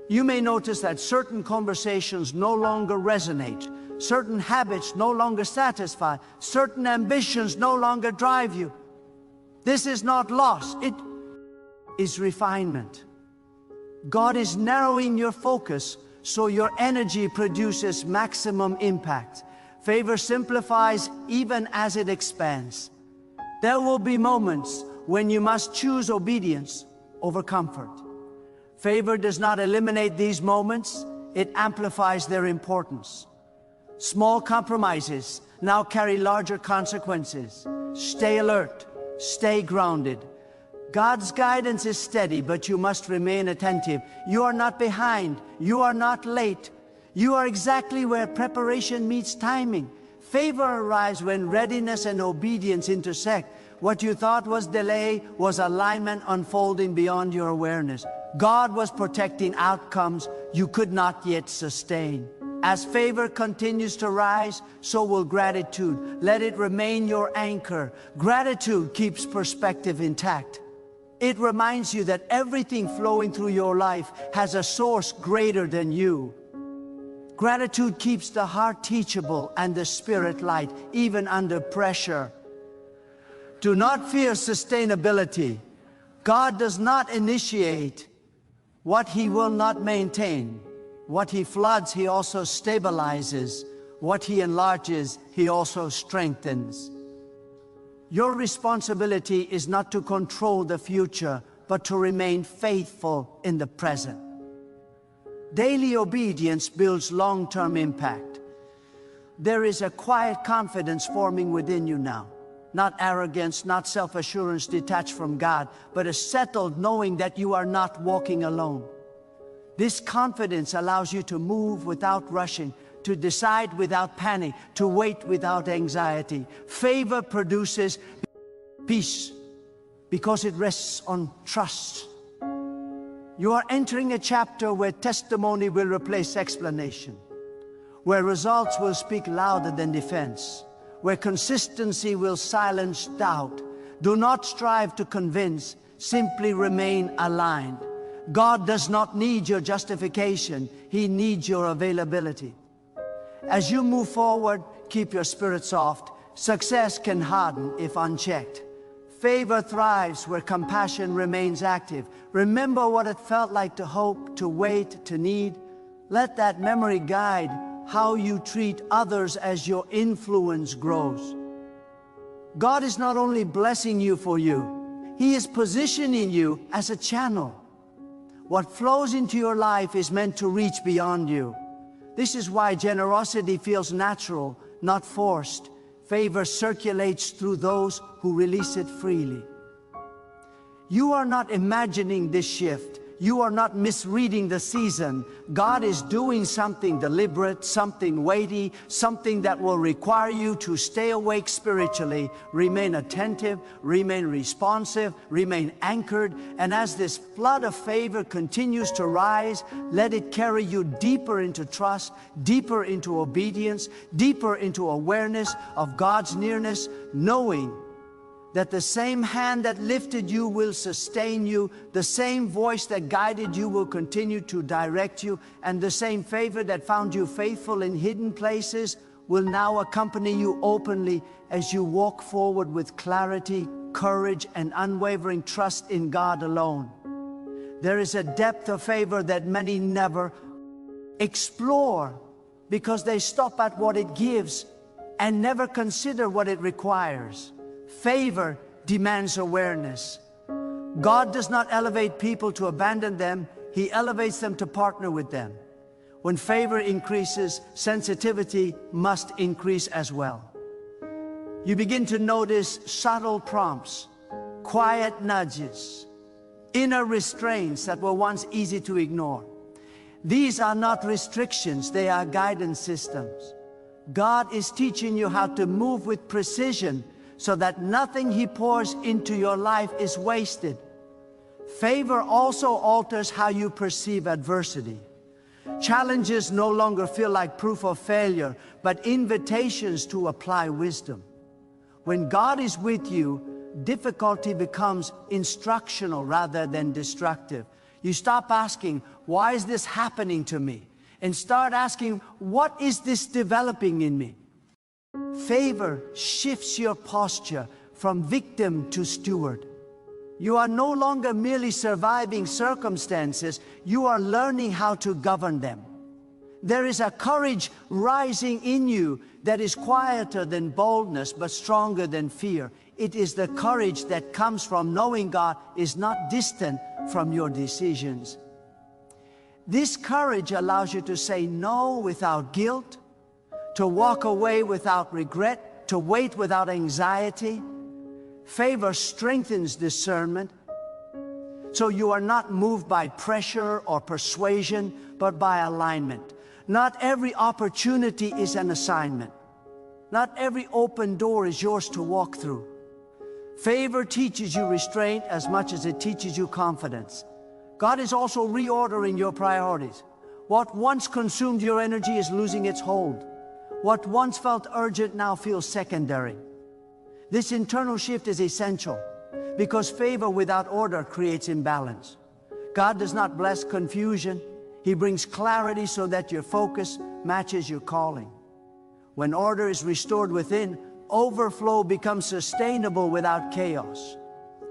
You may notice that certain conversations no longer resonate, certain habits no longer satisfy, certain ambitions no longer drive you. This is not loss, it is refinement. God is narrowing your focus so your energy produces maximum impact. Favor simplifies even as it expands. There will be moments when you must choose obedience over comfort. Favor does not eliminate these moments, it amplifies their importance. Small compromises now carry larger consequences. Stay alert, stay grounded. God's guidance is steady, but you must remain attentive. You are not behind, you are not late. You are exactly where preparation meets timing. Favor arrives when readiness and obedience intersect. What you thought was delay was alignment unfolding beyond your awareness. God was protecting outcomes you could not yet sustain. As favor continues to rise, so will gratitude. Let it remain your anchor. Gratitude keeps perspective intact. It reminds you that everything flowing through your life has a source greater than you. Gratitude keeps the heart teachable and the spirit light, even under pressure. Do not fear sustainability. God does not initiate what He will not maintain. What He floods, He also stabilizes. What He enlarges, He also strengthens. Your responsibility is not to control the future, but to remain faithful in the present. Daily obedience builds long-term impact. There is a quiet confidence forming within you now. Not arrogance, not self-assurance detached from God, but a settled knowing that you are not walking alone. This confidence allows you to move without rushing, to decide without panic, to wait without anxiety. Favor produces peace because it rests on trust. You are entering a chapter where testimony will replace explanation, where results will speak louder than defense, where consistency will silence doubt. Do not strive to convince, simply remain aligned. God does not need your justification, He needs your availability. As you move forward, keep your spirit soft. Success can harden if unchecked. Favor thrives where compassion remains active. Remember what it felt like to hope, to wait, to need. Let that memory guide how you treat others as your influence grows. God is not only blessing you for you, He is positioning you as a channel. What flows into your life is meant to reach beyond you. This is why generosity feels natural, not forced. Favor circulates through those who release it freely. You are not imagining this shift. You are not misreading the season. God is doing something deliberate, something weighty, something that will require you to stay awake spiritually, remain attentive, remain responsive, remain anchored. And as this flood of favor continues to rise, let it carry you deeper into trust, deeper into obedience, deeper into awareness of God's nearness, knowing that the same hand that lifted you will sustain you, the same voice that guided you will continue to direct you, and the same favor that found you faithful in hidden places will now accompany you openly as you walk forward with clarity, courage, and unwavering trust in God alone. There is a depth of favor that many never explore because they stop at what it gives and never consider what it requires. Favor demands awareness. God does not elevate people to abandon them. He elevates them to partner with them. When favor increases, sensitivity must increase as well. You begin to notice subtle prompts, quiet nudges, inner restraints that were once easy to ignore. These are not restrictions, they are guidance systems. God is teaching you how to move with precision so that nothing He pours into your life is wasted. Favor also alters how you perceive adversity. Challenges no longer feel like proof of failure, but invitations to apply wisdom. When God is with you, difficulty becomes instructional rather than destructive. You stop asking, why is this happening to me? And start asking, what is this developing in me? Favor shifts your posture from victim to steward. You are no longer merely surviving circumstances, you are learning how to govern them. There is a courage rising in you that is quieter than boldness, but stronger than fear. It is the courage that comes from knowing God is not distant from your decisions. This courage allows you to say no without guilt, to walk away without regret, to wait without anxiety. Favor strengthens discernment, so you are not moved by pressure or persuasion, but by alignment. Not every opportunity is an assignment. Not every open door is yours to walk through. Favor teaches you restraint as much as it teaches you confidence. God is also reordering your priorities. What once consumed your energy is losing its hold. What once felt urgent now feels secondary. This internal shift is essential because favor without order creates imbalance. God does not bless confusion. He brings clarity so that your focus matches your calling. When order is restored within, overflow becomes sustainable without chaos.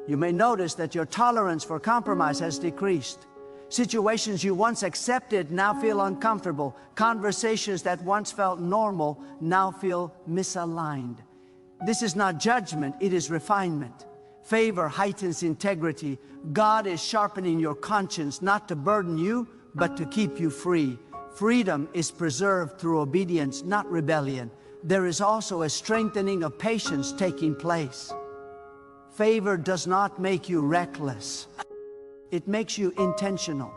You may notice that your tolerance for compromise has decreased. Situations you once accepted now feel uncomfortable. Conversations that once felt normal now feel misaligned. This is not judgment, it is refinement. Favor heightens integrity. God is sharpening your conscience, not to burden you, but to keep you free. Freedom is preserved through obedience, not rebellion. There is also a strengthening of patience taking place. Favor does not make you reckless. It makes you intentional.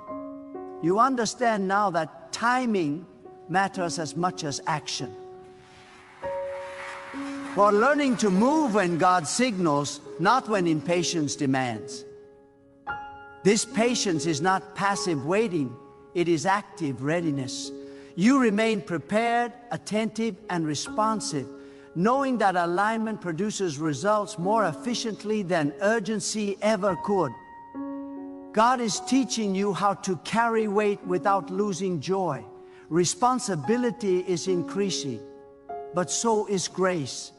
You understand now that timing matters as much as action. For learning to move when God signals, not when impatience demands. This patience is not passive waiting, it is active readiness. You remain prepared, attentive, and responsive, knowing that alignment produces results more efficiently than urgency ever could. God is teaching you how to carry weight without losing joy. Responsibility is increasing, but so is grace.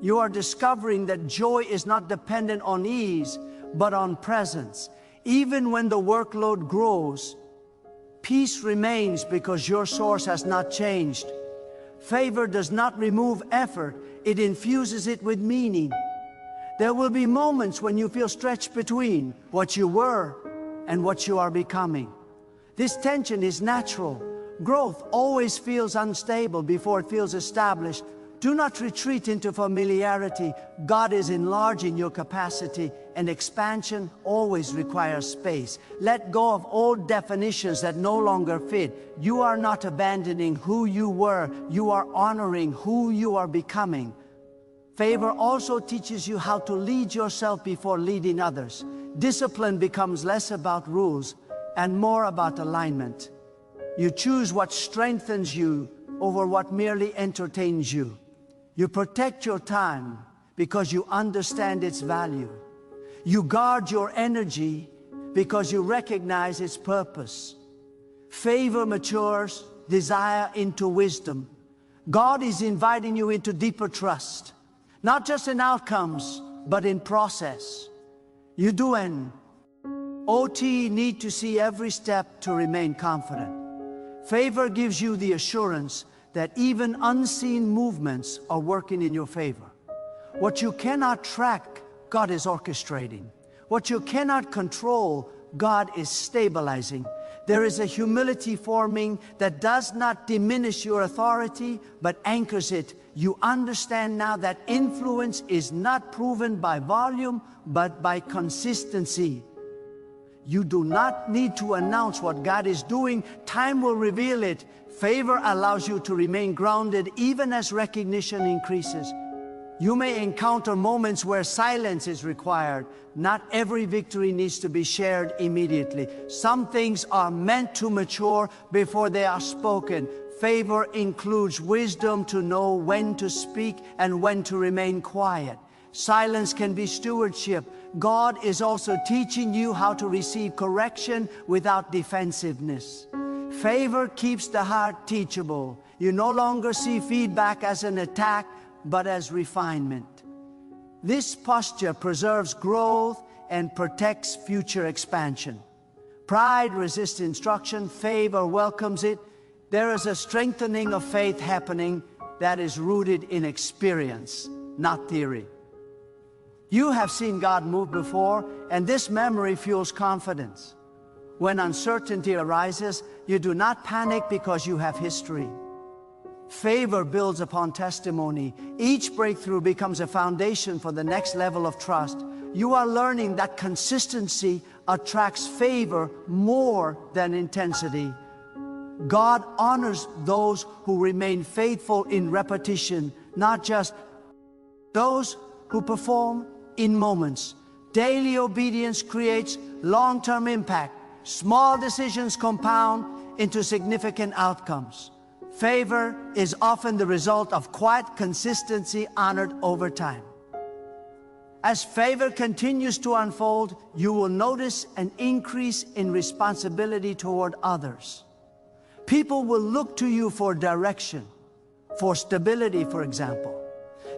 You are discovering that joy is not dependent on ease, but on presence. Even when the workload grows, peace remains because your source has not changed. Favor does not remove effort, it infuses it with meaning. There will be moments when you feel stretched between what you were and what you are becoming. This tension is natural. Growth always feels unstable before it feels established. Do not retreat into familiarity. God is enlarging your capacity, and expansion always requires space. Let go of old definitions that no longer fit. You are not abandoning who you were. You are honoring who you are becoming. Favor also teaches you how to lead yourself before leading others. Discipline becomes less about rules and more about alignment. You choose what strengthens you over what merely entertains you. You protect your time because you understand its value. You guard your energy because you recognize its purpose. Favor matures desire into wisdom. God is inviting you into deeper trust, not just in outcomes, but in process. You do an OT need to see every step to remain confident. Favor gives you the assurance that even unseen movements are working in your favor. What you cannot track, God is orchestrating. What you cannot control, God is stabilizing. There is a humility forming that does not diminish your authority, but anchors it. You understand now that influence is not proven by volume, but by consistency. You do not need to announce what God is doing. Time will reveal it. Favor allows you to remain grounded even as recognition increases. You may encounter moments where silence is required. Not every victory needs to be shared immediately. Some things are meant to mature before they are spoken. Favor includes wisdom to know when to speak and when to remain quiet. Silence can be stewardship. God is also teaching you how to receive correction without defensiveness. Favor keeps the heart teachable. You no longer see feedback as an attack, but as refinement. This posture preserves growth and protects future expansion. Pride resists instruction, favor welcomes it. There is a strengthening of faith happening that is rooted in experience, not theory. You have seen God move before, and this memory fuels confidence. When uncertainty arises, you do not panic because you have history. Favor builds upon testimony. Each breakthrough becomes a foundation for the next level of trust. You are learning that consistency attracts favor more than intensity. God honors those who remain faithful in repetition, not just those who perform in moments. Daily obedience creates long-term impact. Small decisions compound into significant outcomes. Favor is often the result of quiet consistency honored over time. As favor continues to unfold, you will notice an increase in responsibility toward others. People will look to you for direction, for stability, for example.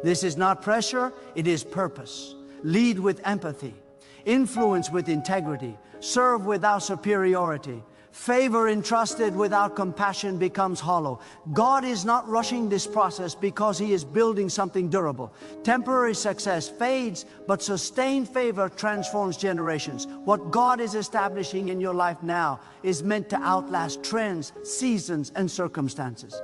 This is not pressure, it is purpose. Lead with empathy, influence with integrity, serve without superiority. Favor entrusted without compassion becomes hollow. God is not rushing this process because He is building something durable. Temporary success fades, but sustained favor transforms generations. What God is establishing in your life now is meant to outlast trends, seasons, and circumstances.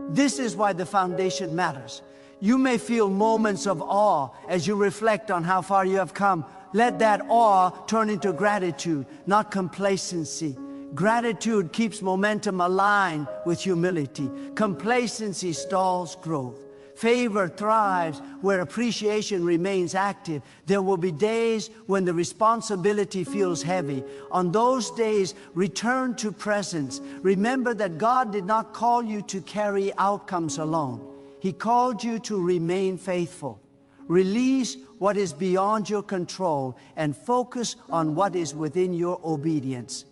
This is why the foundation matters. You may feel moments of awe as you reflect on how far you have come. Let that awe turn into gratitude, not complacency. Gratitude keeps momentum aligned with humility. Complacency stalls growth. Favor thrives where appreciation remains active. There will be days when the responsibility feels heavy. On those days, return to presence. Remember that God did not call you to carry outcomes alone. He called you to remain faithful. Release what is beyond your control and focus on what is within your obedience.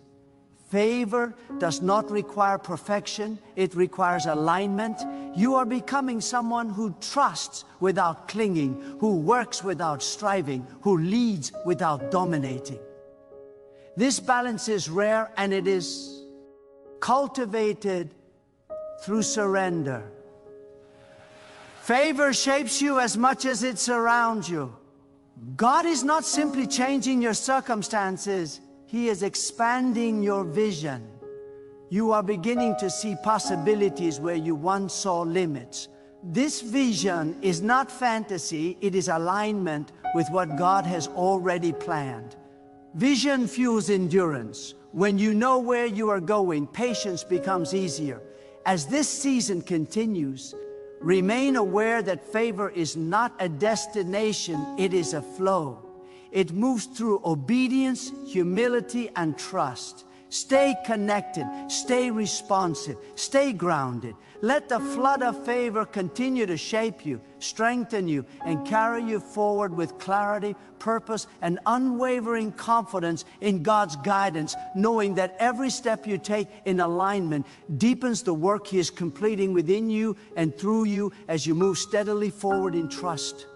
Favor does not require perfection, it requires alignment. You are becoming someone who trusts without clinging, who works without striving, who leads without dominating. This balance is rare and it is cultivated through surrender. Favor shapes you as much as it surrounds you. God is not simply changing your circumstances, He is expanding your vision. You are beginning to see possibilities where you once saw limits. This vision is not fantasy, it is alignment with what God has already planned. Vision fuels endurance. When you know where you are going, patience becomes easier. As this season continues, remain aware that favor is not a destination, it is a flow. It moves through obedience, humility, and trust. Stay connected, stay responsive, stay grounded. Let the flood of favor continue to shape you, strengthen you, and carry you forward with clarity, purpose, and unwavering confidence in God's guidance, knowing that every step you take in alignment deepens the work He is completing within you and through you as you move steadily forward in trust.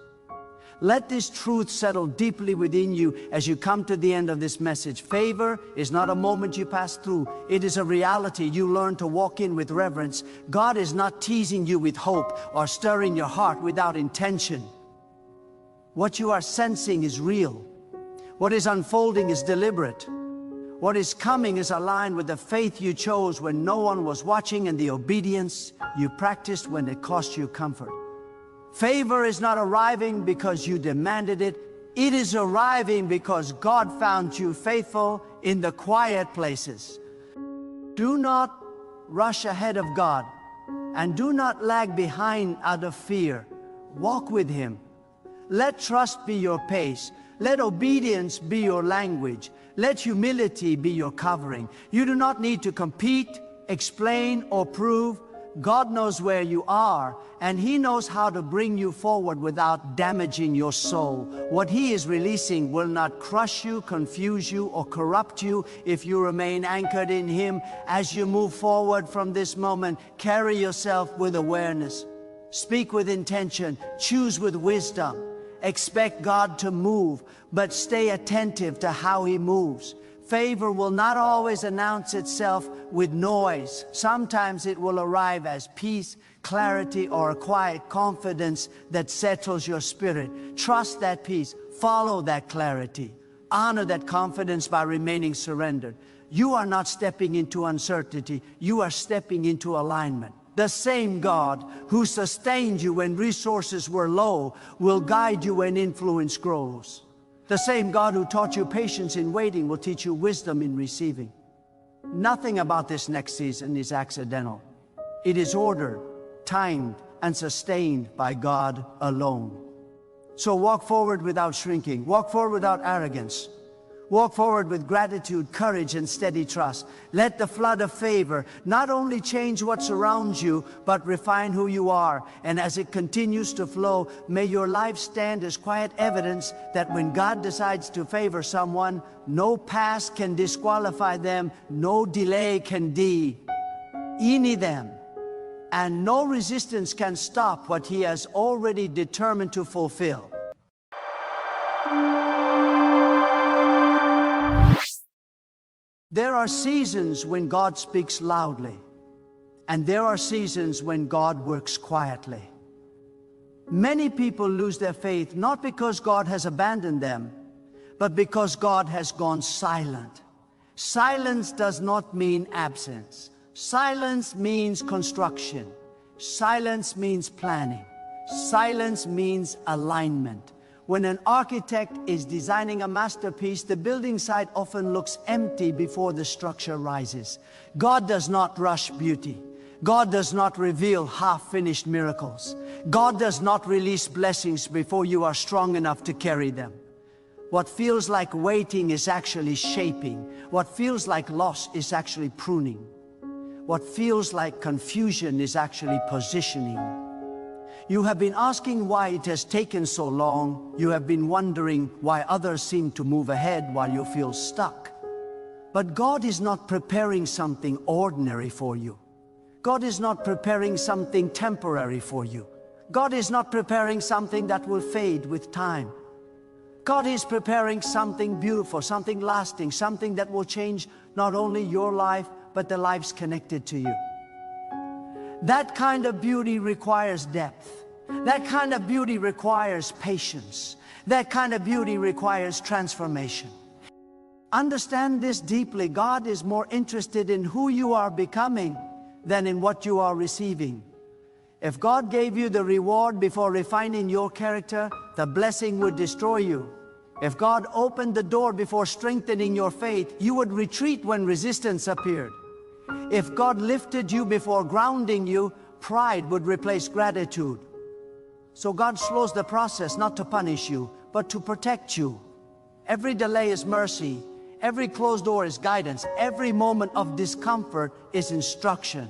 Let this truth settle deeply within you as you come to the end of this message. Favor is not a moment you pass through. It is a reality you learn to walk in with reverence. God is not teasing you with hope or stirring your heart without intention. What you are sensing is real. What is unfolding is deliberate. What is coming is aligned with the faith you chose when no one was watching and the obedience you practiced when it cost you comfort. Favor is not arriving because you demanded it. It is arriving because God found you faithful in the quiet places. Do not rush ahead of God, and do not lag behind out of fear. Walk with Him. Let trust be your pace. Let obedience be your language. Let humility be your covering. You do not need to compete, explain, or prove. God knows where you are, and He knows how to bring you forward without damaging your soul. What He is releasing will not crush you, confuse you, or corrupt you if you remain anchored in Him. As you move forward from this moment, carry yourself with awareness. Speak with intention. Choose with wisdom. Expect God to move, but stay attentive to how He moves. Favor will not always announce itself with noise. Sometimes it will arrive as peace, clarity, or a quiet confidence that settles your spirit. Trust that peace. Follow that clarity. Honor that confidence by remaining surrendered. You are not stepping into uncertainty. You are stepping into alignment. The same God who sustained you when resources were low will guide you when influence grows. The same God who taught you patience in waiting will teach you wisdom in receiving. Nothing about this next season is accidental. It is ordered, timed, and sustained by God alone. So walk forward without shrinking. Walk forward without arrogance. Walk forward with gratitude, courage, and steady trust. Let the flood of favor not only change what surrounds you, but refine who you are. And as it continues to flow, may your life stand as quiet evidence that when God decides to favor someone, no past can disqualify them, no delay can deny them, and no resistance can stop what He has already determined to fulfill. There are seasons when God speaks loudly, and there are seasons when God works quietly. Many people lose their faith not because God has abandoned them, but because God has gone silent. Silence does not mean absence. Silence means construction. Silence means planning. Silence means alignment. When an architect is designing a masterpiece, the building site often looks empty before the structure rises. God does not rush beauty. God does not reveal half-finished miracles. God does not release blessings before you are strong enough to carry them. What feels like waiting is actually shaping. What feels like loss is actually pruning. What feels like confusion is actually positioning. You have been asking why it has taken so long. You have been wondering why others seem to move ahead while you feel stuck. But God is not preparing something ordinary for you. God is not preparing something temporary for you. God is not preparing something that will fade with time. God is preparing something beautiful, something lasting, something that will change not only your life, but the lives connected to you. That kind of beauty requires depth. That kind of beauty requires patience. That kind of beauty requires transformation. Understand this deeply. God is more interested in who you are becoming than in what you are receiving. If God gave you the reward before refining your character, the blessing would destroy you. If God opened the door before strengthening your faith, you would retreat when resistance appeared. If God lifted you before grounding you, pride would replace gratitude. So God slows the process not to punish you, but to protect you. Every delay is mercy. Every closed door is guidance. Every moment of discomfort is instruction.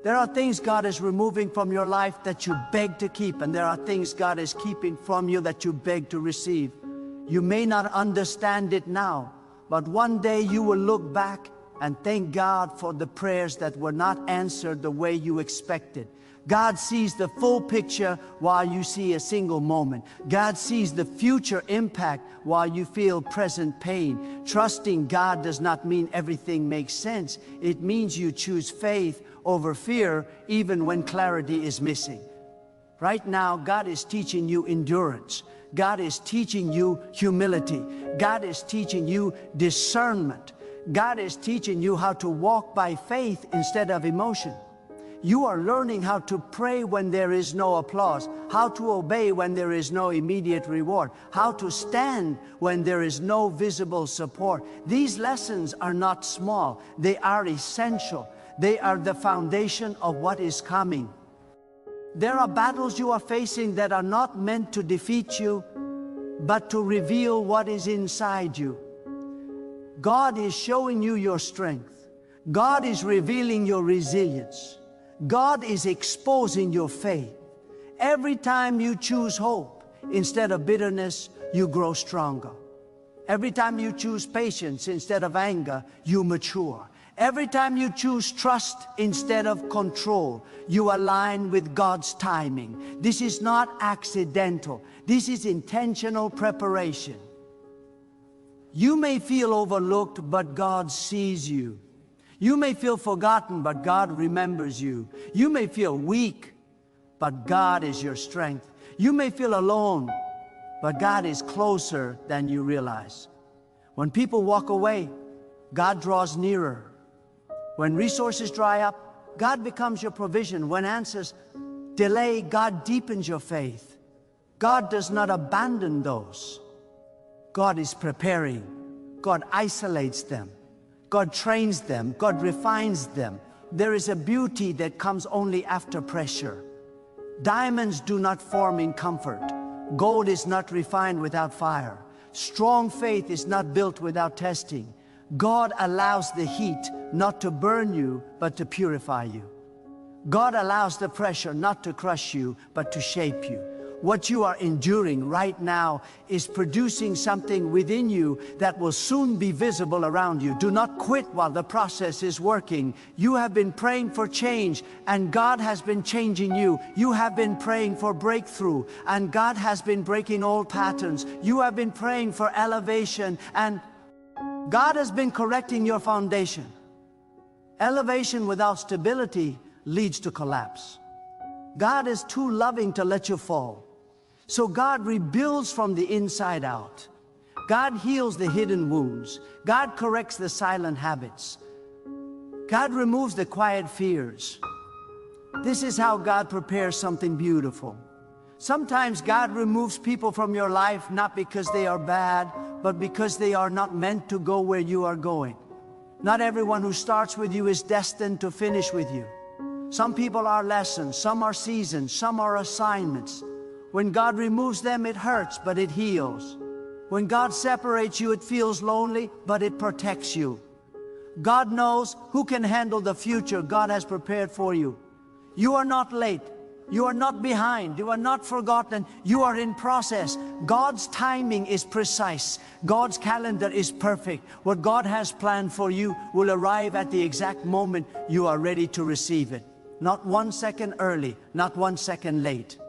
There are things God is removing from your life that you beg to keep, and there are things God is keeping from you that you beg to receive. You may not understand it now, but one day you will look back and thank God for the prayers that were not answered the way you expected. God sees the full picture while you see a single moment. God sees the future impact while you feel present pain. Trusting God does not mean everything makes sense. It means you choose faith over fear even when clarity is missing. Right now, God is teaching you endurance. God is teaching you humility. God is teaching you discernment. God is teaching you how to walk by faith instead of emotion. You are learning how to pray when there is no applause, how to obey when there is no immediate reward, how to stand when there is no visible support. These lessons are not small, they are essential. They are the foundation of what is coming. There are battles you are facing that are not meant to defeat you, but to reveal what is inside you. God is showing you your strength. God is revealing your resilience. God is exposing your faith. Every time you choose hope instead of bitterness, you grow stronger. Every time you choose patience instead of anger, you mature. Every time you choose trust instead of control, you align with God's timing. This is not accidental. This is intentional preparation. You may feel overlooked, but God sees you. You may feel forgotten, but God remembers you. You may feel weak, but God is your strength. You may feel alone, but God is closer than you realize. When people walk away, God draws nearer. When resources dry up, God becomes your provision. When answers delay, God deepens your faith. God does not abandon those. God is preparing. God isolates them. God trains them. God refines them. There is a beauty that comes only after pressure. Diamonds do not form in comfort. Gold is not refined without fire. Strong faith is not built without testing. God allows the heat not to burn you, but to purify you. God allows the pressure not to crush you, but to shape you. What you are enduring right now is producing something within you that will soon be visible around you. Do not quit while the process is working. You have been praying for change, and God has been changing you. You have been praying for breakthrough, and God has been breaking old patterns. You have been praying for elevation, and God has been correcting your foundation. Elevation without stability leads to collapse. God is too loving to let you fall. So God rebuilds from the inside out. God heals the hidden wounds. God corrects the silent habits. God removes the quiet fears. This is how God prepares something beautiful. Sometimes God removes people from your life not because they are bad, but because they are not meant to go where you are going. Not everyone who starts with you is destined to finish with you. Some people are lessons, some are seasons, some are assignments. When God removes them, it hurts, but it heals. When God separates you, it feels lonely, but it protects you. God knows who can handle the future God has prepared for you. You are not late. You are not behind. You are not forgotten. You are in process. God's timing is precise. God's calendar is perfect. What God has planned for you will arrive at the exact moment you are ready to receive it. Not 1 second early, not 1 second late.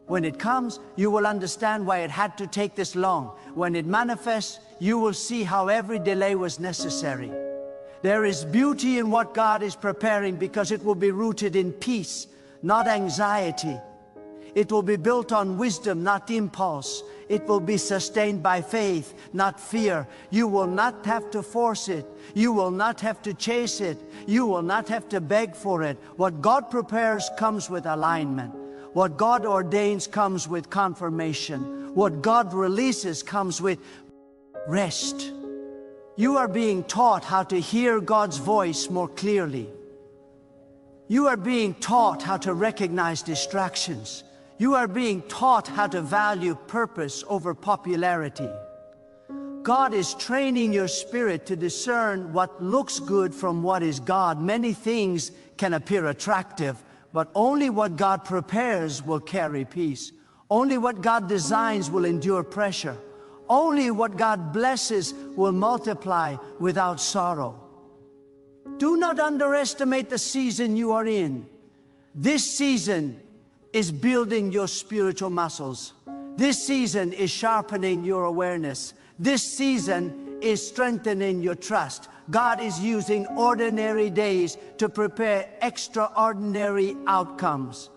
When it comes, you will understand why it had to take this long. When it manifests, you will see how every delay was necessary. There is beauty in what God is preparing because it will be rooted in peace, not anxiety. It will be built on wisdom, not impulse. It will be sustained by faith, not fear. You will not have to force it. You will not have to chase it. You will not have to beg for it. What God prepares comes with alignment. What God ordains comes with confirmation. What God releases comes with rest. You are being taught how to hear God's voice more clearly. You are being taught how to recognize distractions. You are being taught how to value purpose over popularity. God is training your spirit to discern what looks good from what is God. Many things can appear attractive, but only what God prepares will carry peace. Only what God designs will endure pressure. Only what God blesses will multiply without sorrow. Do not underestimate the season you are in. This season is building your spiritual muscles. This season is sharpening your awareness. This season is strengthening your trust. God is using ordinary days to prepare extraordinary outcomes.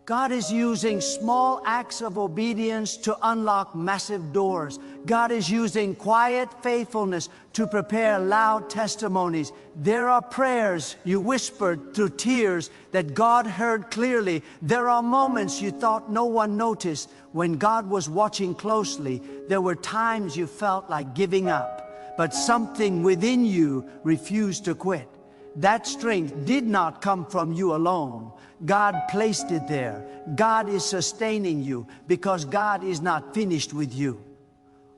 God is using small acts of obedience to unlock massive doors. God is using quiet faithfulness to prepare loud testimonies. There are prayers you whispered through tears that God heard clearly. There are moments you thought no one noticed when God was watching closely. There were times you felt like giving up, but something within you refused to quit. That strength did not come from you alone. God placed it there. God is sustaining you because God is not finished with you.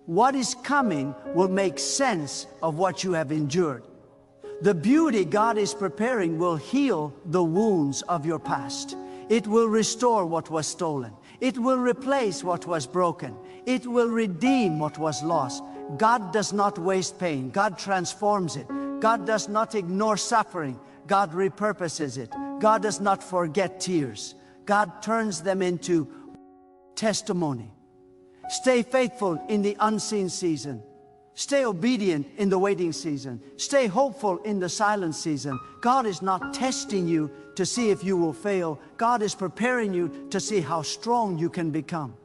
What is coming will make sense of what you have endured. The beauty God is preparing will heal the wounds of your past. It will restore what was stolen. It will replace what was broken. It will redeem what was lost. God does not waste pain. God transforms it. God does not ignore suffering. God repurposes it. God does not forget tears. God turns them into testimony. Stay faithful in the unseen season. Stay obedient in the waiting season. Stay hopeful in the silent season. God is not testing you to see if you will fail. God is preparing you to see how strong you can become.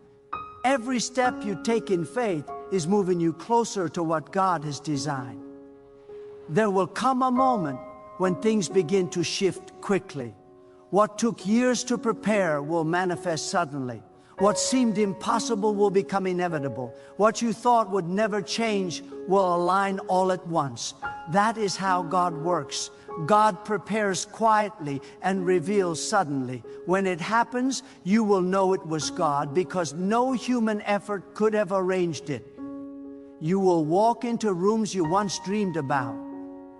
Every step you take in faith is moving you closer to what God has designed. There will come a moment when things begin to shift quickly. What took years to prepare will manifest suddenly. What seemed impossible will become inevitable. What you thought would never change will align all at once. That is how God works. God prepares quietly and reveals suddenly. When it happens, you will know it was God because no human effort could have arranged it. You will walk into rooms you once dreamed about.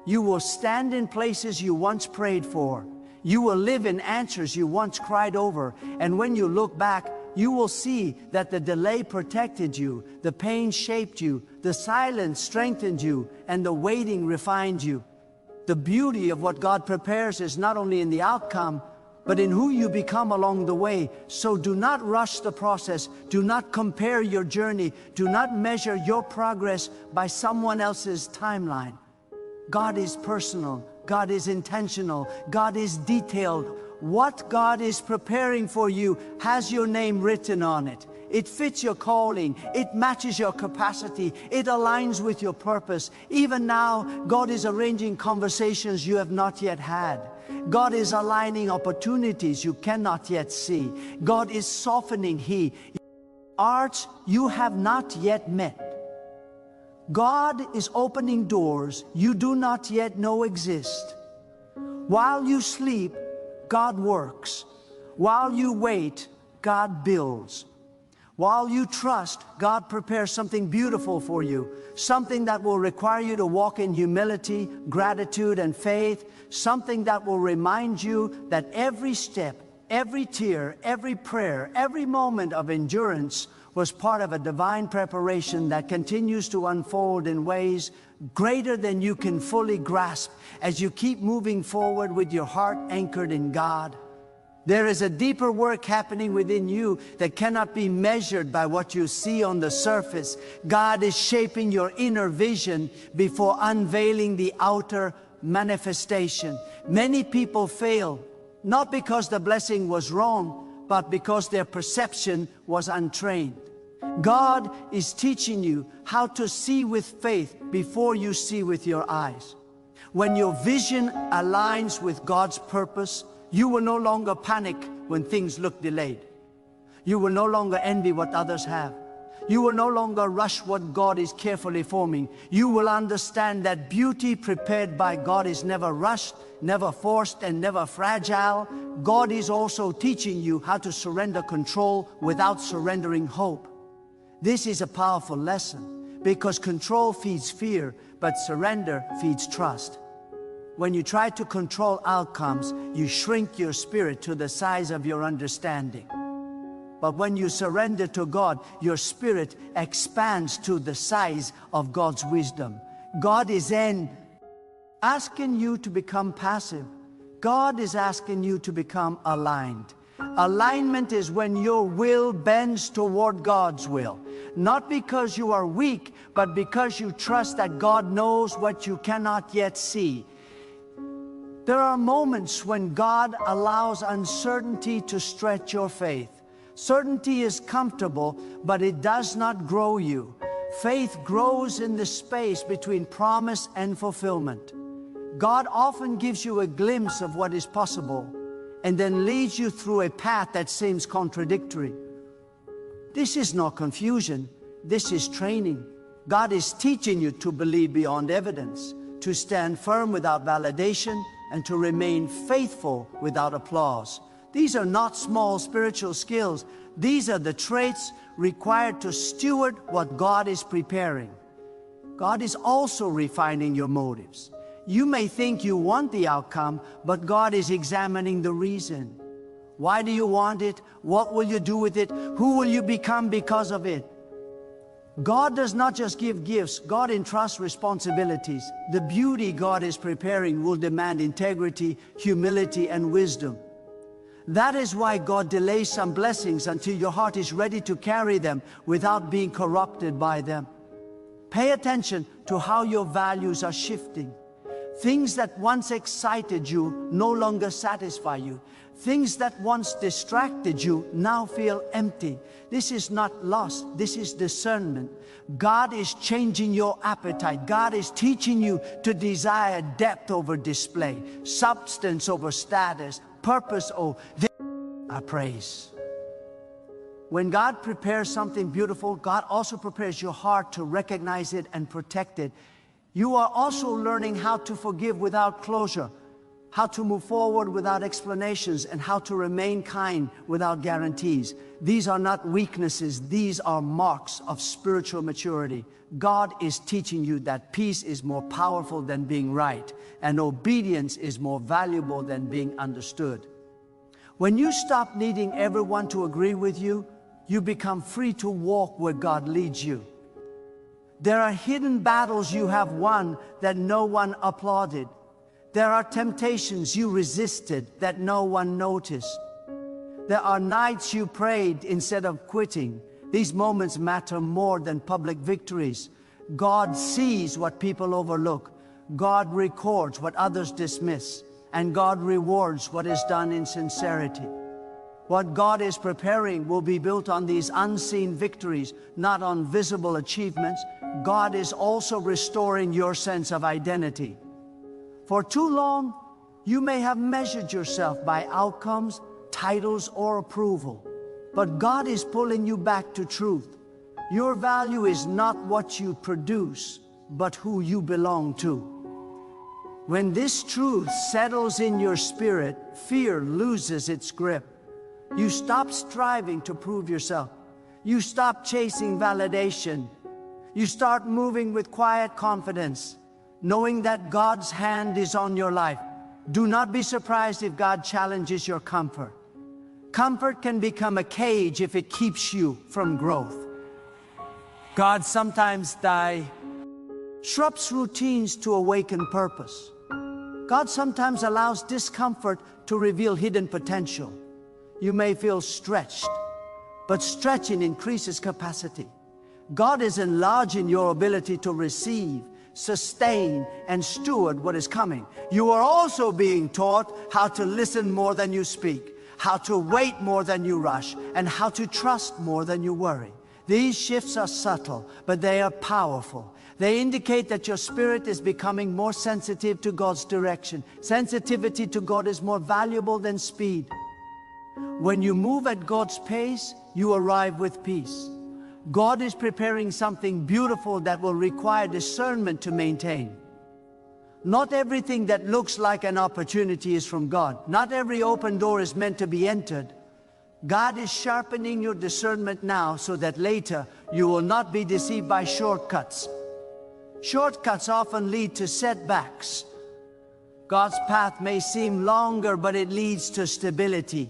You will stand in places you once prayed for. You will live in answers you once cried over. And when you look back, you will see that the delay protected you, the pain shaped you, the silence strengthened you, and the waiting refined you. The beauty of what God prepares is not only in the outcome, but in who you become along the way. So do not rush the process. Do not compare your journey. Do not measure your progress by someone else's timeline. God is personal. God is intentional. God is detailed. What God is preparing for you has your name written on it. It fits your calling. It matches your capacity. It aligns with your purpose. Even now, God is arranging conversations you have not yet had. God is aligning opportunities you cannot yet see. God is softening hearts you have not yet met. God is opening doors you do not yet know exist. While you sleep, God works. While you wait, God builds. While you trust, God prepares something beautiful for you, something that will require you to walk in humility, gratitude, and faith, something that will remind you that every step, every tear, every prayer, every moment of endurance was part of a divine preparation that continues to unfold in ways greater than you can fully grasp as you keep moving forward with your heart anchored in God. There is a deeper work happening within you that cannot be measured by what you see on the surface. God is shaping your inner vision before unveiling the outer manifestation. Many people fail, not because the blessing was wrong, but because their perception was untrained. God is teaching you how to see with faith before you see with your eyes. When your vision aligns with God's purpose, you will no longer panic when things look delayed. You will no longer envy what others have. You will no longer rush what God is carefully forming. You will understand that beauty prepared by God is never rushed, never forced, and never fragile. God is also teaching you how to surrender control without surrendering hope. This is a powerful lesson because control feeds fear, but surrender feeds trust. When you try to control outcomes, you shrink your spirit to the size of your understanding. But when you surrender to God, your spirit expands to the size of God's wisdom. God is asking you to become passive. God is asking you to become aligned. Alignment is when your will bends toward God's will. Not because you are weak, but because you trust that God knows what you cannot yet see. There are moments when God allows uncertainty to stretch your faith. Certainty is comfortable, but it does not grow you. Faith grows in the space between promise and fulfillment. God often gives you a glimpse of what is possible and then leads you through a path that seems contradictory. This is not confusion, this is training. God is teaching you to believe beyond evidence, to stand firm without validation, and to remain faithful without applause. These are not small spiritual skills. These are the traits required to steward what God is preparing. God is also refining your motives. You may think you want the outcome, but God is examining the reason. Why do you want it? What will you do with it? Who will you become because of it? God does not just give gifts, God entrusts responsibilities. The beauty God is preparing will demand integrity, humility, and wisdom. That is why God delays some blessings until your heart is ready to carry them without being corrupted by them. Pay attention to how your values are shifting. Things that once excited you no longer satisfy you. Things that once distracted you now feel empty. This is not loss, this is discernment. God is changing your appetite. God is teaching you to desire depth over display, substance over status, purpose over praise. When God prepares something beautiful, God also prepares your heart to recognize it and protect it. You are also learning how to forgive without closure, how to move forward without explanations, and how to remain kind without guarantees. These are not weaknesses, these are marks of spiritual maturity. God is teaching you that peace is more powerful than being right, and obedience is more valuable than being understood. When you stop needing everyone to agree with you, you become free to walk where God leads you. There are hidden battles you have won that no one applauded. There are temptations you resisted that no one noticed. There are nights you prayed instead of quitting. These moments matter more than public victories. God sees what people overlook. God records what others dismiss. And God rewards what is done in sincerity. What God is preparing will be built on these unseen victories, not on visible achievements. God is also restoring your sense of identity. For too long, you may have measured yourself by outcomes, titles, or approval. But God is pulling you back to truth. Your value is not what you produce, but who you belong to. When this truth settles in your spirit, fear loses its grip. You stop striving to prove yourself. You stop chasing validation. You start moving with quiet confidence, knowing that God's hand is on your life. Do not be surprised if God challenges your comfort. Comfort can become a cage if it keeps you from growth. God sometimes disrupts routines to awaken purpose. God sometimes allows discomfort to reveal hidden potential. You may feel stretched, but stretching increases capacity. God is enlarging your ability to receive, sustain, and steward what is coming. You are also being taught how to listen more than you speak, how to wait more than you rush, and how to trust more than you worry. These shifts are subtle, but they are powerful. They indicate that your spirit is becoming more sensitive to God's direction. Sensitivity to God is more valuable than speed. When you move at God's pace, you arrive with peace. God is preparing something beautiful that will require discernment to maintain. Not everything that looks like an opportunity is from God. Not every open door is meant to be entered. God is sharpening your discernment now so that later you will not be deceived by shortcuts. Shortcuts often lead to setbacks. God's path may seem longer, but it leads to stability.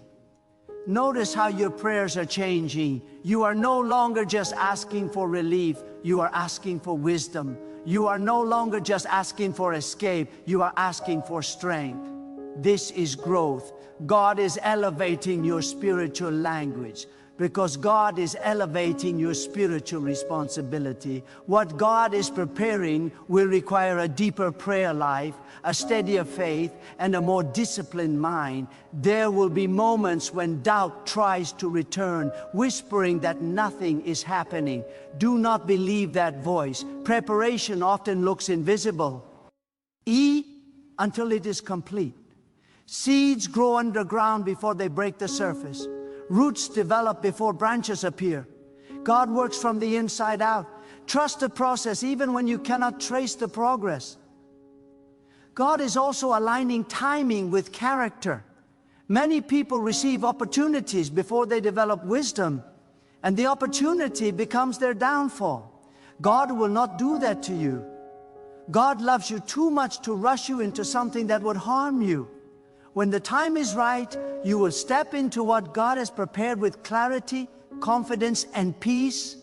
Notice how your prayers are changing. You are no longer just asking for relief, you are asking for wisdom. You are no longer just asking for escape, you are asking for strength. This is growth. God is elevating your spiritual language. because God is elevating your spiritual responsibility. What God is preparing will require a deeper prayer life, a steadier faith, and a more disciplined mind. There will be moments when doubt tries to return, whispering that nothing is happening. Do not believe that voice. Preparation often looks invisible. Until it is complete. Seeds grow underground before they break the surface. Roots develop before branches appear. God works from the inside out. Trust the process even when you cannot trace the progress. God is also aligning timing with character. Many people receive opportunities before they develop wisdom, and the opportunity becomes their downfall. God will not do that to you. God loves you too much to rush you into something that would harm you. When the time is right, you will step into what God has prepared with clarity, confidence, and peace.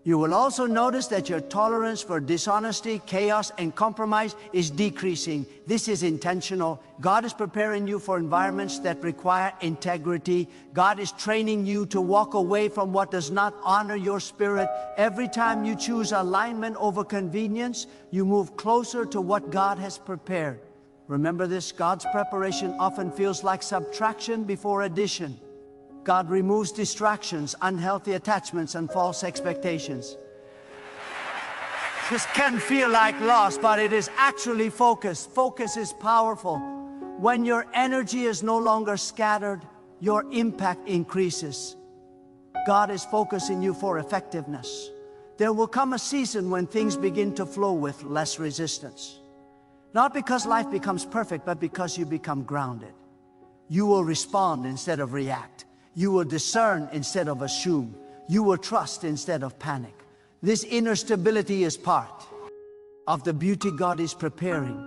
You will also notice that your tolerance for dishonesty, chaos, and compromise is decreasing. This is intentional. God is preparing you for environments that require integrity. God is training you to walk away from what does not honor your spirit. Every time you choose alignment over convenience, you move closer to what God has prepared. Remember this, God's preparation often feels like subtraction before addition. God removes distractions, unhealthy attachments, and false expectations. This can feel like loss, but it is actually focus. Focus is powerful. When your energy is no longer scattered, your impact increases. God is focusing you for effectiveness. There will come a season when things begin to flow with less resistance. Not because life becomes perfect, but because you become grounded. You will respond instead of react. You will discern instead of assume. You will trust instead of panic. This inner stability is part of the beauty God is preparing.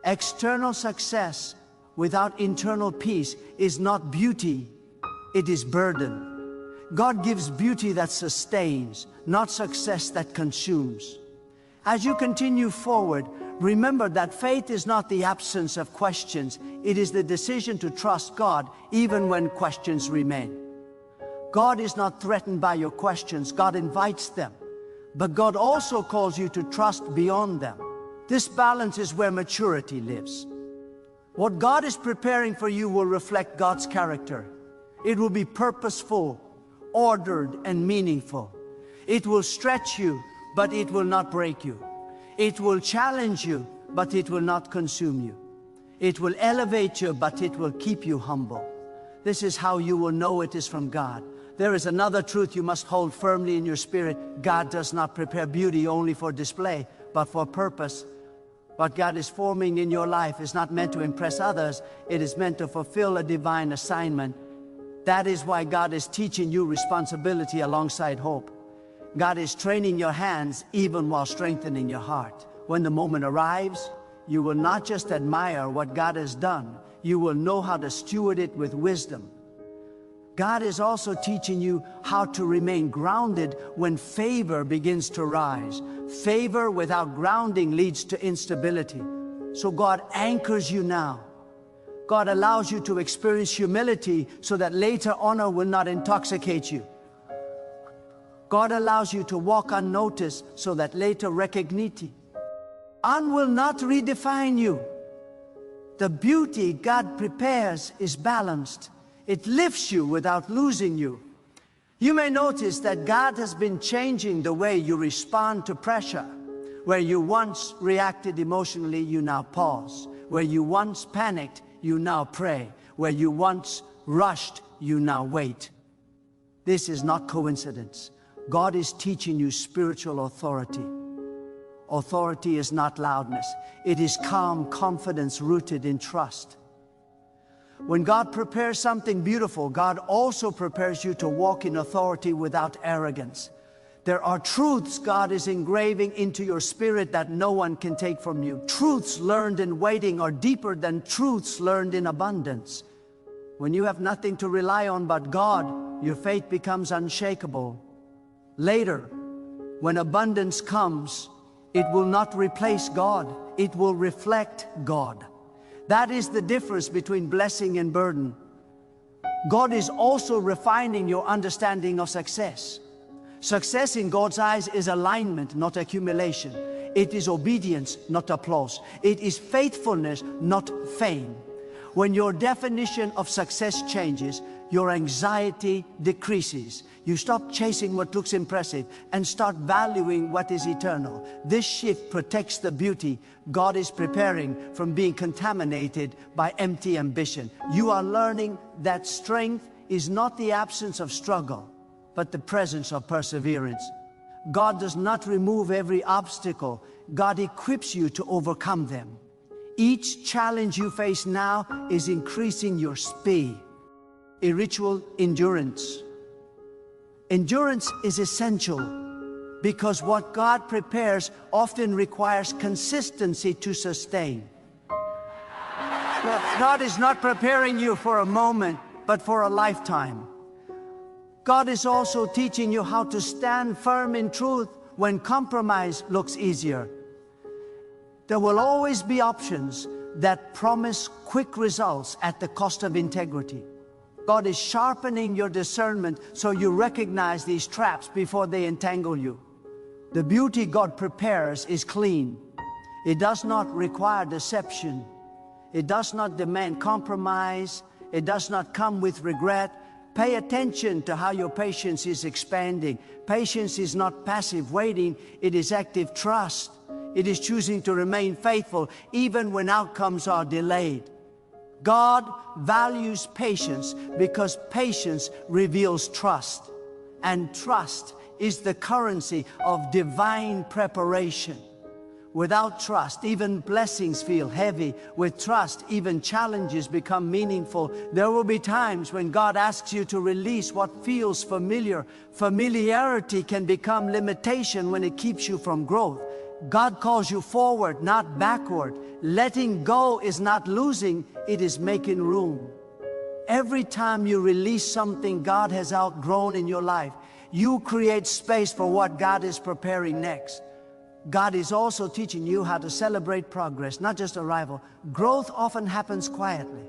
External success without internal peace is not beauty, it is burden. God gives beauty that sustains, not success that consumes. As you continue forward, remember that faith is not the absence of questions. It is the decision to trust God even when questions remain. God is not threatened by your questions. God invites them. But God also calls you to trust beyond them. This balance is where maturity lives. What God is preparing for you will reflect God's character. It will be purposeful, ordered, and meaningful. It will stretch you, but it will not break you. It will challenge you, but it will not consume you. It will elevate you, but it will keep you humble. This is how you will know it is from God. There is another truth you must hold firmly in your spirit. God does not prepare beauty only for display, but for purpose. What God is forming in your life is not meant to impress others. It is meant to fulfill a divine assignment. That is why God is teaching you responsibility alongside hope. God is training your hands even while strengthening your heart. When the moment arrives, you will not just admire what God has done, you will know how to steward it with wisdom. God is also teaching you how to remain grounded when favor begins to rise. Favor without grounding leads to instability. So God anchors you now. God allows you to experience humility so that later honor will not intoxicate you. God allows you to walk unnoticed so that later recognition will not redefine you. The beauty God prepares is balanced. It lifts you without losing you. You may notice that God has been changing the way you respond to pressure. Where you once reacted emotionally, you now pause. Where you once panicked, you now pray. Where you once rushed, you now wait. This is not coincidence. God is teaching you spiritual authority. Authority is not loudness. It is calm confidence rooted in trust. When God prepares something beautiful, God also prepares you to walk in authority without arrogance. There are truths God is engraving into your spirit that no one can take from you. Truths learned in waiting are deeper than truths learned in abundance. When you have nothing to rely on but God, your faith becomes unshakable. Later, when abundance comes, it will not replace God, it will reflect God. That is the difference between blessing and burden. God is also refining your understanding of success. Success in God's eyes is alignment, not accumulation. It is obedience, not applause. It is faithfulness, not fame. When your definition of success changes, your anxiety decreases. You stop chasing what looks impressive and start valuing what is eternal. This shift protects the beauty God is preparing from being contaminated by empty ambition. You are learning that strength is not the absence of struggle, but the presence of perseverance. God does not remove every obstacle. God equips you to overcome them. Each challenge you face now is increasing your speed. Spiritual endurance. Endurance is essential because what God prepares often requires consistency to sustain. God is not preparing you for a moment, but for a lifetime. God is also teaching you how to stand firm in truth when compromise looks easier. There will always be options that promise quick results at the cost of integrity. God is sharpening your discernment so you recognize these traps before they entangle you. The beauty God prepares is clean. It does not require deception. It does not demand compromise. It does not come with regret. Pay attention to how your patience is expanding. Patience is not passive waiting. It is active trust. It is choosing to remain faithful even when outcomes are delayed. God values patience because patience reveals trust, and trust is the currency of divine preparation. Without trust, even blessings feel heavy. With trust, even challenges become meaningful. There will be times when God asks you to release what feels familiar. Familiarity can become limitation when it keeps you from growth. God calls you forward, not backward. Letting go is not losing, it is making room. Every time you release something God has outgrown in your life, you create space for what God is preparing next. God is also teaching you how to celebrate progress, not just arrival. Growth often happens quietly.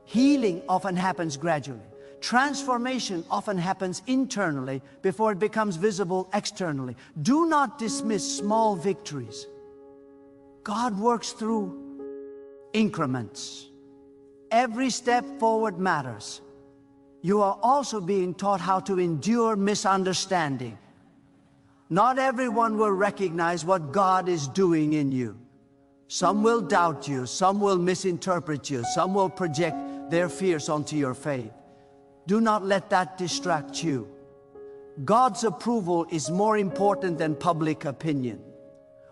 Healing often happens gradually. Transformation often happens internally before it becomes visible externally. Do not dismiss small victories. God works through increments. Every step forward matters. You are also being taught how to endure misunderstanding. Not everyone will recognize what God is doing in you. Some will doubt you, some will misinterpret you, some will project their fears onto your faith. Do not let that distract you. God's approval is more important than public opinion.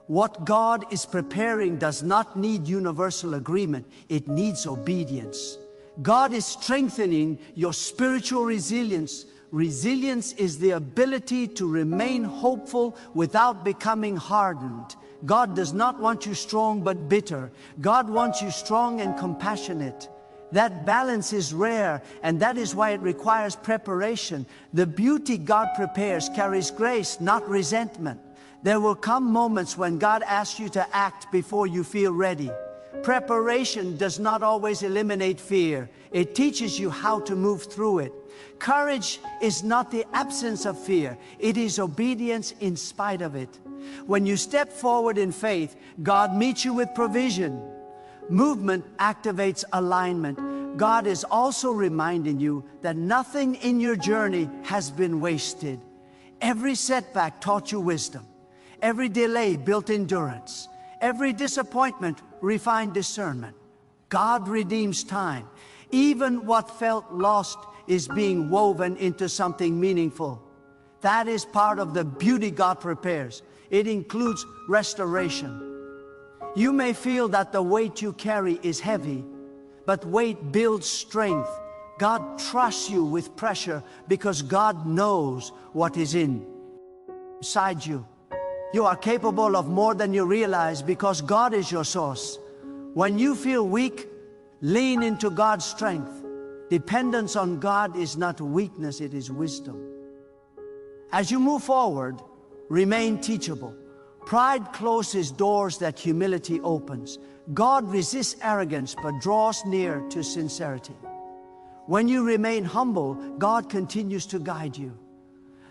What God is preparing does not need universal agreement, it needs obedience. God is strengthening your spiritual resilience. Resilience is the ability to remain hopeful without becoming hardened. God does not want you strong but bitter. God wants you strong and compassionate. That balance is rare, and that is why it requires preparation. The beauty God prepares carries grace, not resentment. There will come moments when God asks you to act before you feel ready. Preparation does not always eliminate fear. It teaches you how to move through it. Courage is not the absence of fear. It is obedience in spite of it. When you step forward in faith, God meets you with provision. Movement activates alignment. God is also reminding you that nothing in your journey has been wasted. Every setback taught you wisdom. Every delay built endurance. Every disappointment refined discernment. God redeems time. Even what felt lost is being woven into something meaningful. That is part of the beauty God prepares. It includes restoration. You may feel that the weight you carry is heavy, but weight builds strength. God trusts you with pressure because God knows what is inside you. You are capable of more than you realize because God is your source. When you feel weak, lean into God's strength. Dependence on God is not weakness, it is wisdom. As you move forward, remain teachable. Pride closes doors that humility opens. God resists arrogance but draws near to sincerity. When you remain humble, God continues to guide you.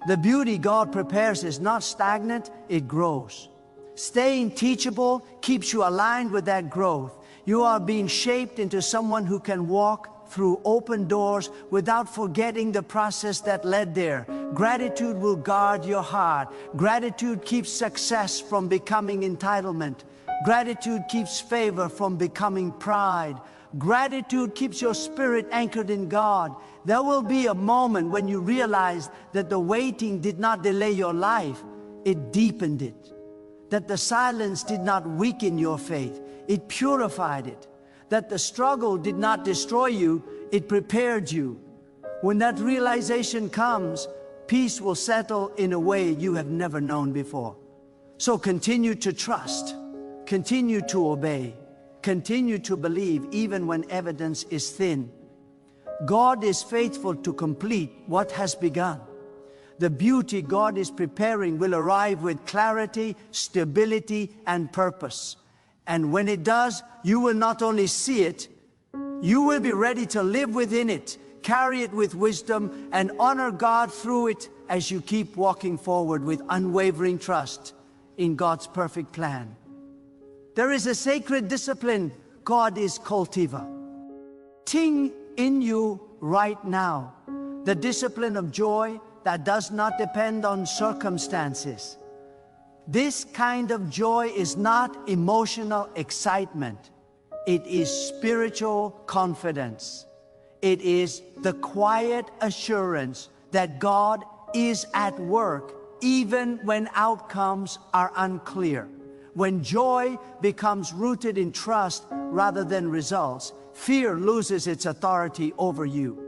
The beauty God prepares is not stagnant, it grows. Staying teachable keeps you aligned with that growth. You are being shaped into someone who can walk through open doors without forgetting the process that led there. Gratitude will guard your heart. Gratitude keeps success from becoming entitlement. Gratitude keeps favor from becoming pride. Gratitude keeps your spirit anchored in God. There will be a moment when you realize that the waiting did not delay your life, it deepened it. That the silence did not weaken your faith, it purified it. That the struggle did not destroy you, it prepared you. When that realization comes, peace will settle in a way you have never known before. So continue to trust, continue to obey, continue to believe even when evidence is thin. God is faithful to complete what has begun. The beauty God is preparing will arrive with clarity, stability, and purpose. And when it does, you will not only see it, you will be ready to live within it, carry it with wisdom, and honor God through it as you keep walking forward with unwavering trust in God's perfect plan. There is a sacred discipline God is cultivating in you right now. The discipline of joy that does not depend on circumstances. This kind of joy is not emotional excitement. It is spiritual confidence. It is the quiet assurance that God is at work even when outcomes are unclear. When joy becomes rooted in trust rather than results, fear loses its authority over you.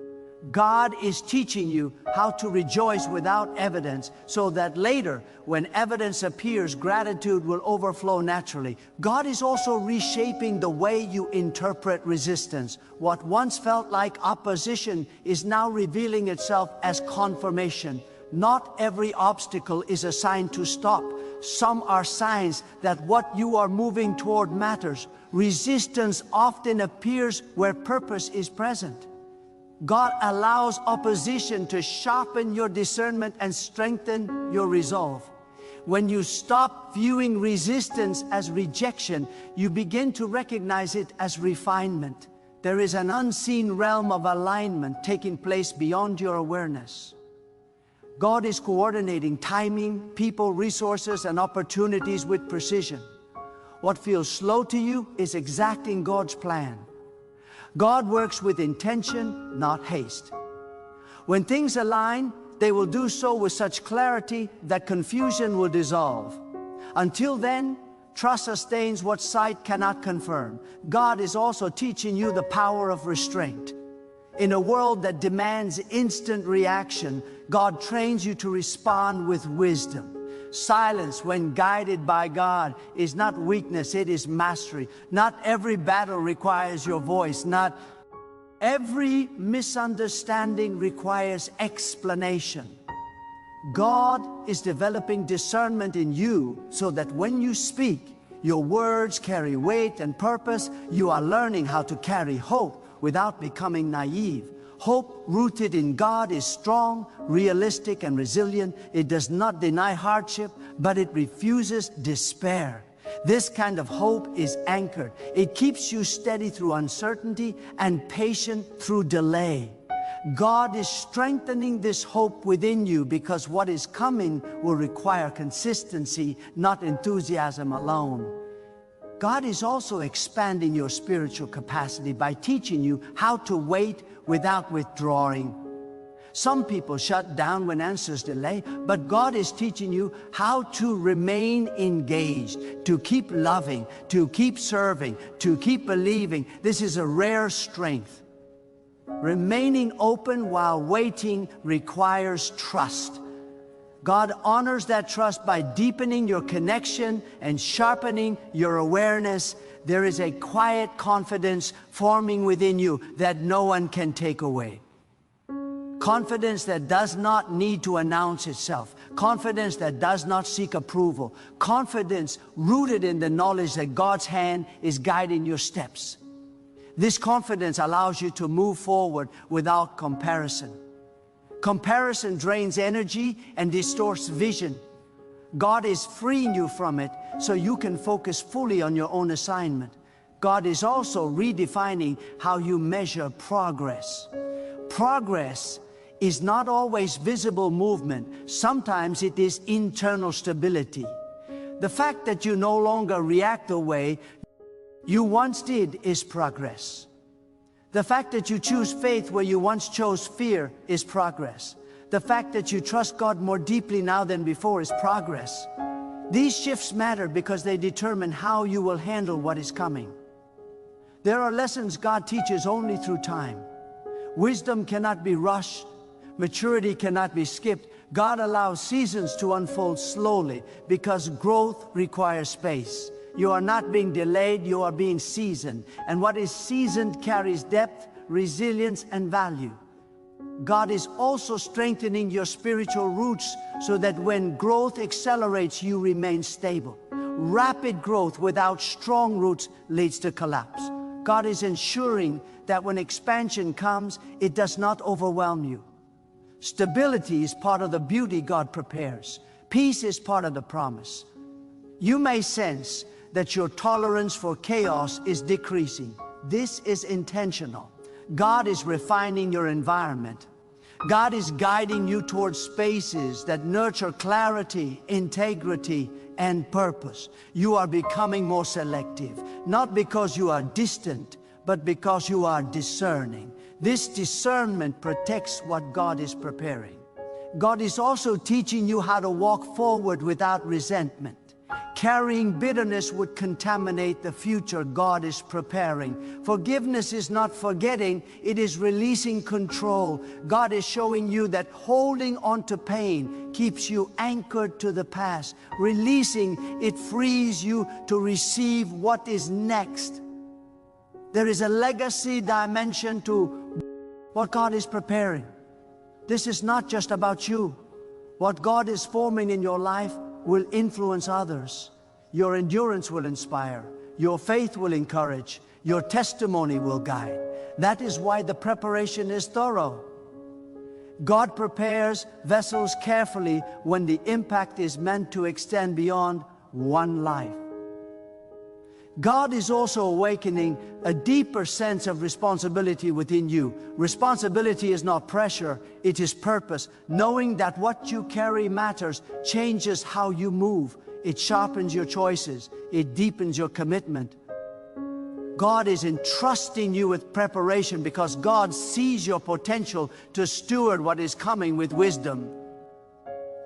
God is teaching you how to rejoice without evidence so that later, when evidence appears, gratitude will overflow naturally. God is also reshaping the way you interpret resistance. What once felt like opposition is now revealing itself as confirmation. Not every obstacle is a sign to stop. Some are signs that what you are moving toward matters. Resistance often appears where purpose is present. God allows opposition to sharpen your discernment and strengthen your resolve. When you stop viewing resistance as rejection, you begin to recognize it as refinement. There is an unseen realm of alignment taking place beyond your awareness. God is coordinating timing, people, resources, and opportunities with precision. What feels slow to you is exacting God's plan. God works with intention, not haste. When things align, they will do so with such clarity that confusion will dissolve. Until then, trust sustains what sight cannot confirm. God is also teaching you the power of restraint. In a world that demands instant reaction, God trains you to respond with wisdom. Silence, when guided by God, is not weakness, it is mastery. Not every battle requires your voice. Not every misunderstanding requires explanation. God is developing discernment in you so that when you speak, your words carry weight and purpose. You are learning how to carry hope without becoming naive. Hope rooted in God is strong, realistic, and resilient. It does not deny hardship, but it refuses despair. This kind of hope is anchored. It keeps you steady through uncertainty and patient through delay. God is strengthening this hope within you because what is coming will require consistency, not enthusiasm alone. God is also expanding your spiritual capacity by teaching you how to wait without withdrawing. Some people shut down when answers delay, but God is teaching you how to remain engaged, to keep loving, to keep serving, to keep believing. This is a rare strength. Remaining open while waiting requires trust. God honors that trust by deepening your connection and sharpening your awareness. There is a quiet confidence forming within you that no one can take away. Confidence that does not need to announce itself. Confidence that does not seek approval. Confidence rooted in the knowledge that God's hand is guiding your steps. This confidence allows you to move forward without comparison. Comparison drains energy and distorts vision. God is freeing you from it so you can focus fully on your own assignment. God is also redefining how you measure progress. Progress is not always visible movement. Sometimes it is internal stability. The fact that you no longer react the way you once did is progress. The fact that you choose faith where you once chose fear is progress. The fact that you trust God more deeply now than before is progress. These shifts matter because they determine how you will handle what is coming. There are lessons God teaches only through time. Wisdom cannot be rushed. Maturity cannot be skipped. God allows seasons to unfold slowly because growth requires space. You are not being delayed, you are being seasoned. And what is seasoned carries depth, resilience, and value. God is also strengthening your spiritual roots so that when growth accelerates, you remain stable. Rapid growth without strong roots leads to collapse. God is ensuring that when expansion comes, it does not overwhelm you. Stability is part of the beauty God prepares. Peace is part of the promise. You may sense that your tolerance for chaos is decreasing. This is intentional. God is refining your environment. God is guiding you towards spaces that nurture clarity, integrity, and purpose. You are becoming more selective, not because you are distant, but because you are discerning. This discernment protects what God is preparing. God is also teaching you how to walk forward without resentment. Carrying bitterness would contaminate the future God is preparing. Forgiveness is not forgetting, it is releasing control. God is showing you that holding on to pain keeps you anchored to the past. Releasing it frees you to receive what is next. There is a legacy dimension to what God is preparing. This is not just about you. What God is forming in your life will influence others. Your endurance will inspire. Your faith will encourage. Your testimony will guide. That is why the preparation is thorough. God prepares vessels carefully when the impact is meant to extend beyond one life. God is also awakening a deeper sense of responsibility within you. Responsibility is not pressure, it is purpose. Knowing that what you carry matters changes how you move. It sharpens your choices. It deepens your commitment. God is entrusting you with preparation because God sees your potential to steward what is coming with wisdom.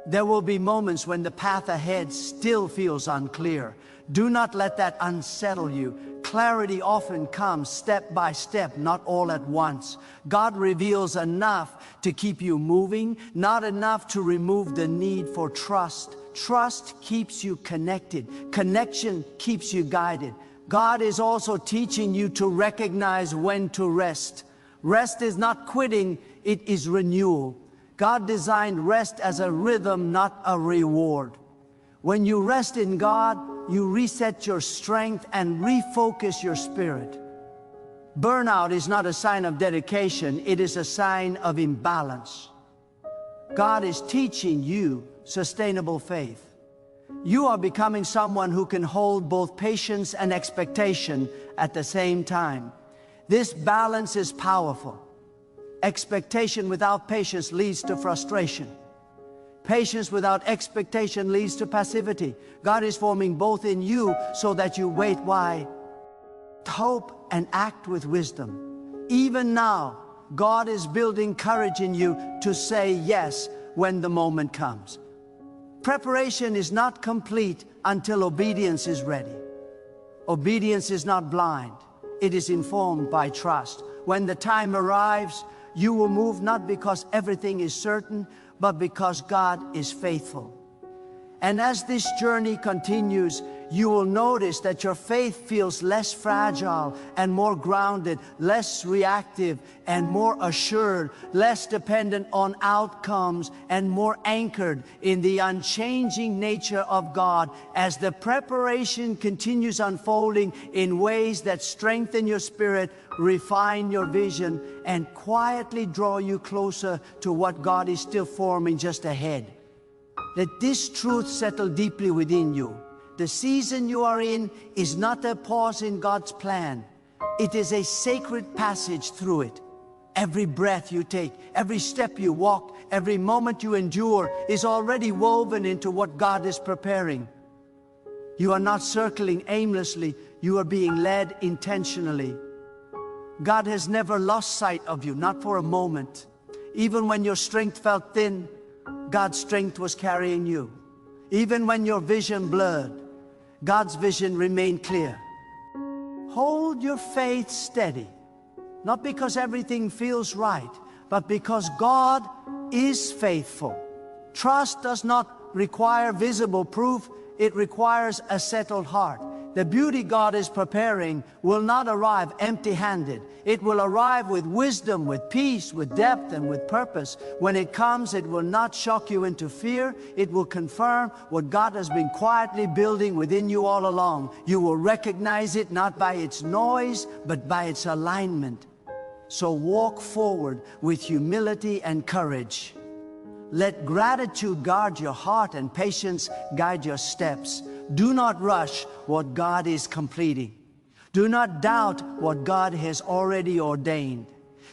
There will be moments when the path ahead still feels unclear. Do not let that unsettle you. Clarity often comes step by step, not all at once. God reveals enough to keep you moving, not enough to remove the need for trust. Trust keeps you connected. Connection keeps you guided. God is also teaching you to recognize when to rest. Rest is not quitting, it is renewal. God designed rest as a rhythm, not a reward. When you rest in God, you reset your strength and refocus your spirit. Burnout is not a sign of dedication, it is a sign of imbalance. God is teaching you sustainable faith. You are becoming someone who can hold both patience and expectation at the same time. This balance is powerful. Expectation without patience leads to frustration. Patience without expectation leads to passivity. God is forming both in you so that you wait. Why? Hope and act with wisdom. Even now, God is building courage in you to say yes when the moment comes. Preparation is not complete until obedience is ready. Obedience is not blind. It is informed by trust. When the time arrives, you will move not because everything is certain, but because God is faithful. And as this journey continues, you will notice that your faith feels less fragile and more grounded, less reactive and more assured, less dependent on outcomes and more anchored in the unchanging nature of God as the preparation continues unfolding in ways that strengthen your spirit, refine your vision, and quietly draw you closer to what God is still forming just ahead. Let this truth settle deeply within you. The season you are in is not a pause in God's plan. It is a sacred passage through it. Every breath you take, every step you walk, every moment you endure is already woven into what God is preparing. You are not circling aimlessly, you are being led intentionally. God has never lost sight of you, not for a moment. Even when your strength felt thin, God's strength was carrying you. Even when your vision blurred, God's vision remained clear. Hold your faith steady, not because everything feels right, but because God is faithful. Trust does not require visible proof, it requires a settled heart. The beauty God is preparing will not arrive empty-handed. It will arrive with wisdom, with peace, with depth, and with purpose. When it comes, it will not shock you into fear. It will confirm what God has been quietly building within you all along. You will recognize it not by its noise, but by its alignment. So walk forward with humility and courage. Let gratitude guard your heart and patience guide your steps. Do not rush what God is completing. Do not doubt what God has already ordained.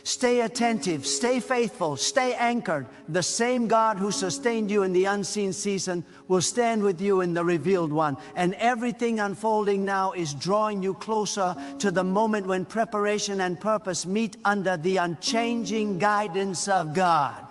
Stay attentive, stay faithful, stay anchored. The same God who sustained you in the unseen season will stand with you in the revealed one. And everything unfolding now is drawing you closer to the moment when preparation and purpose meet under the unchanging guidance of God.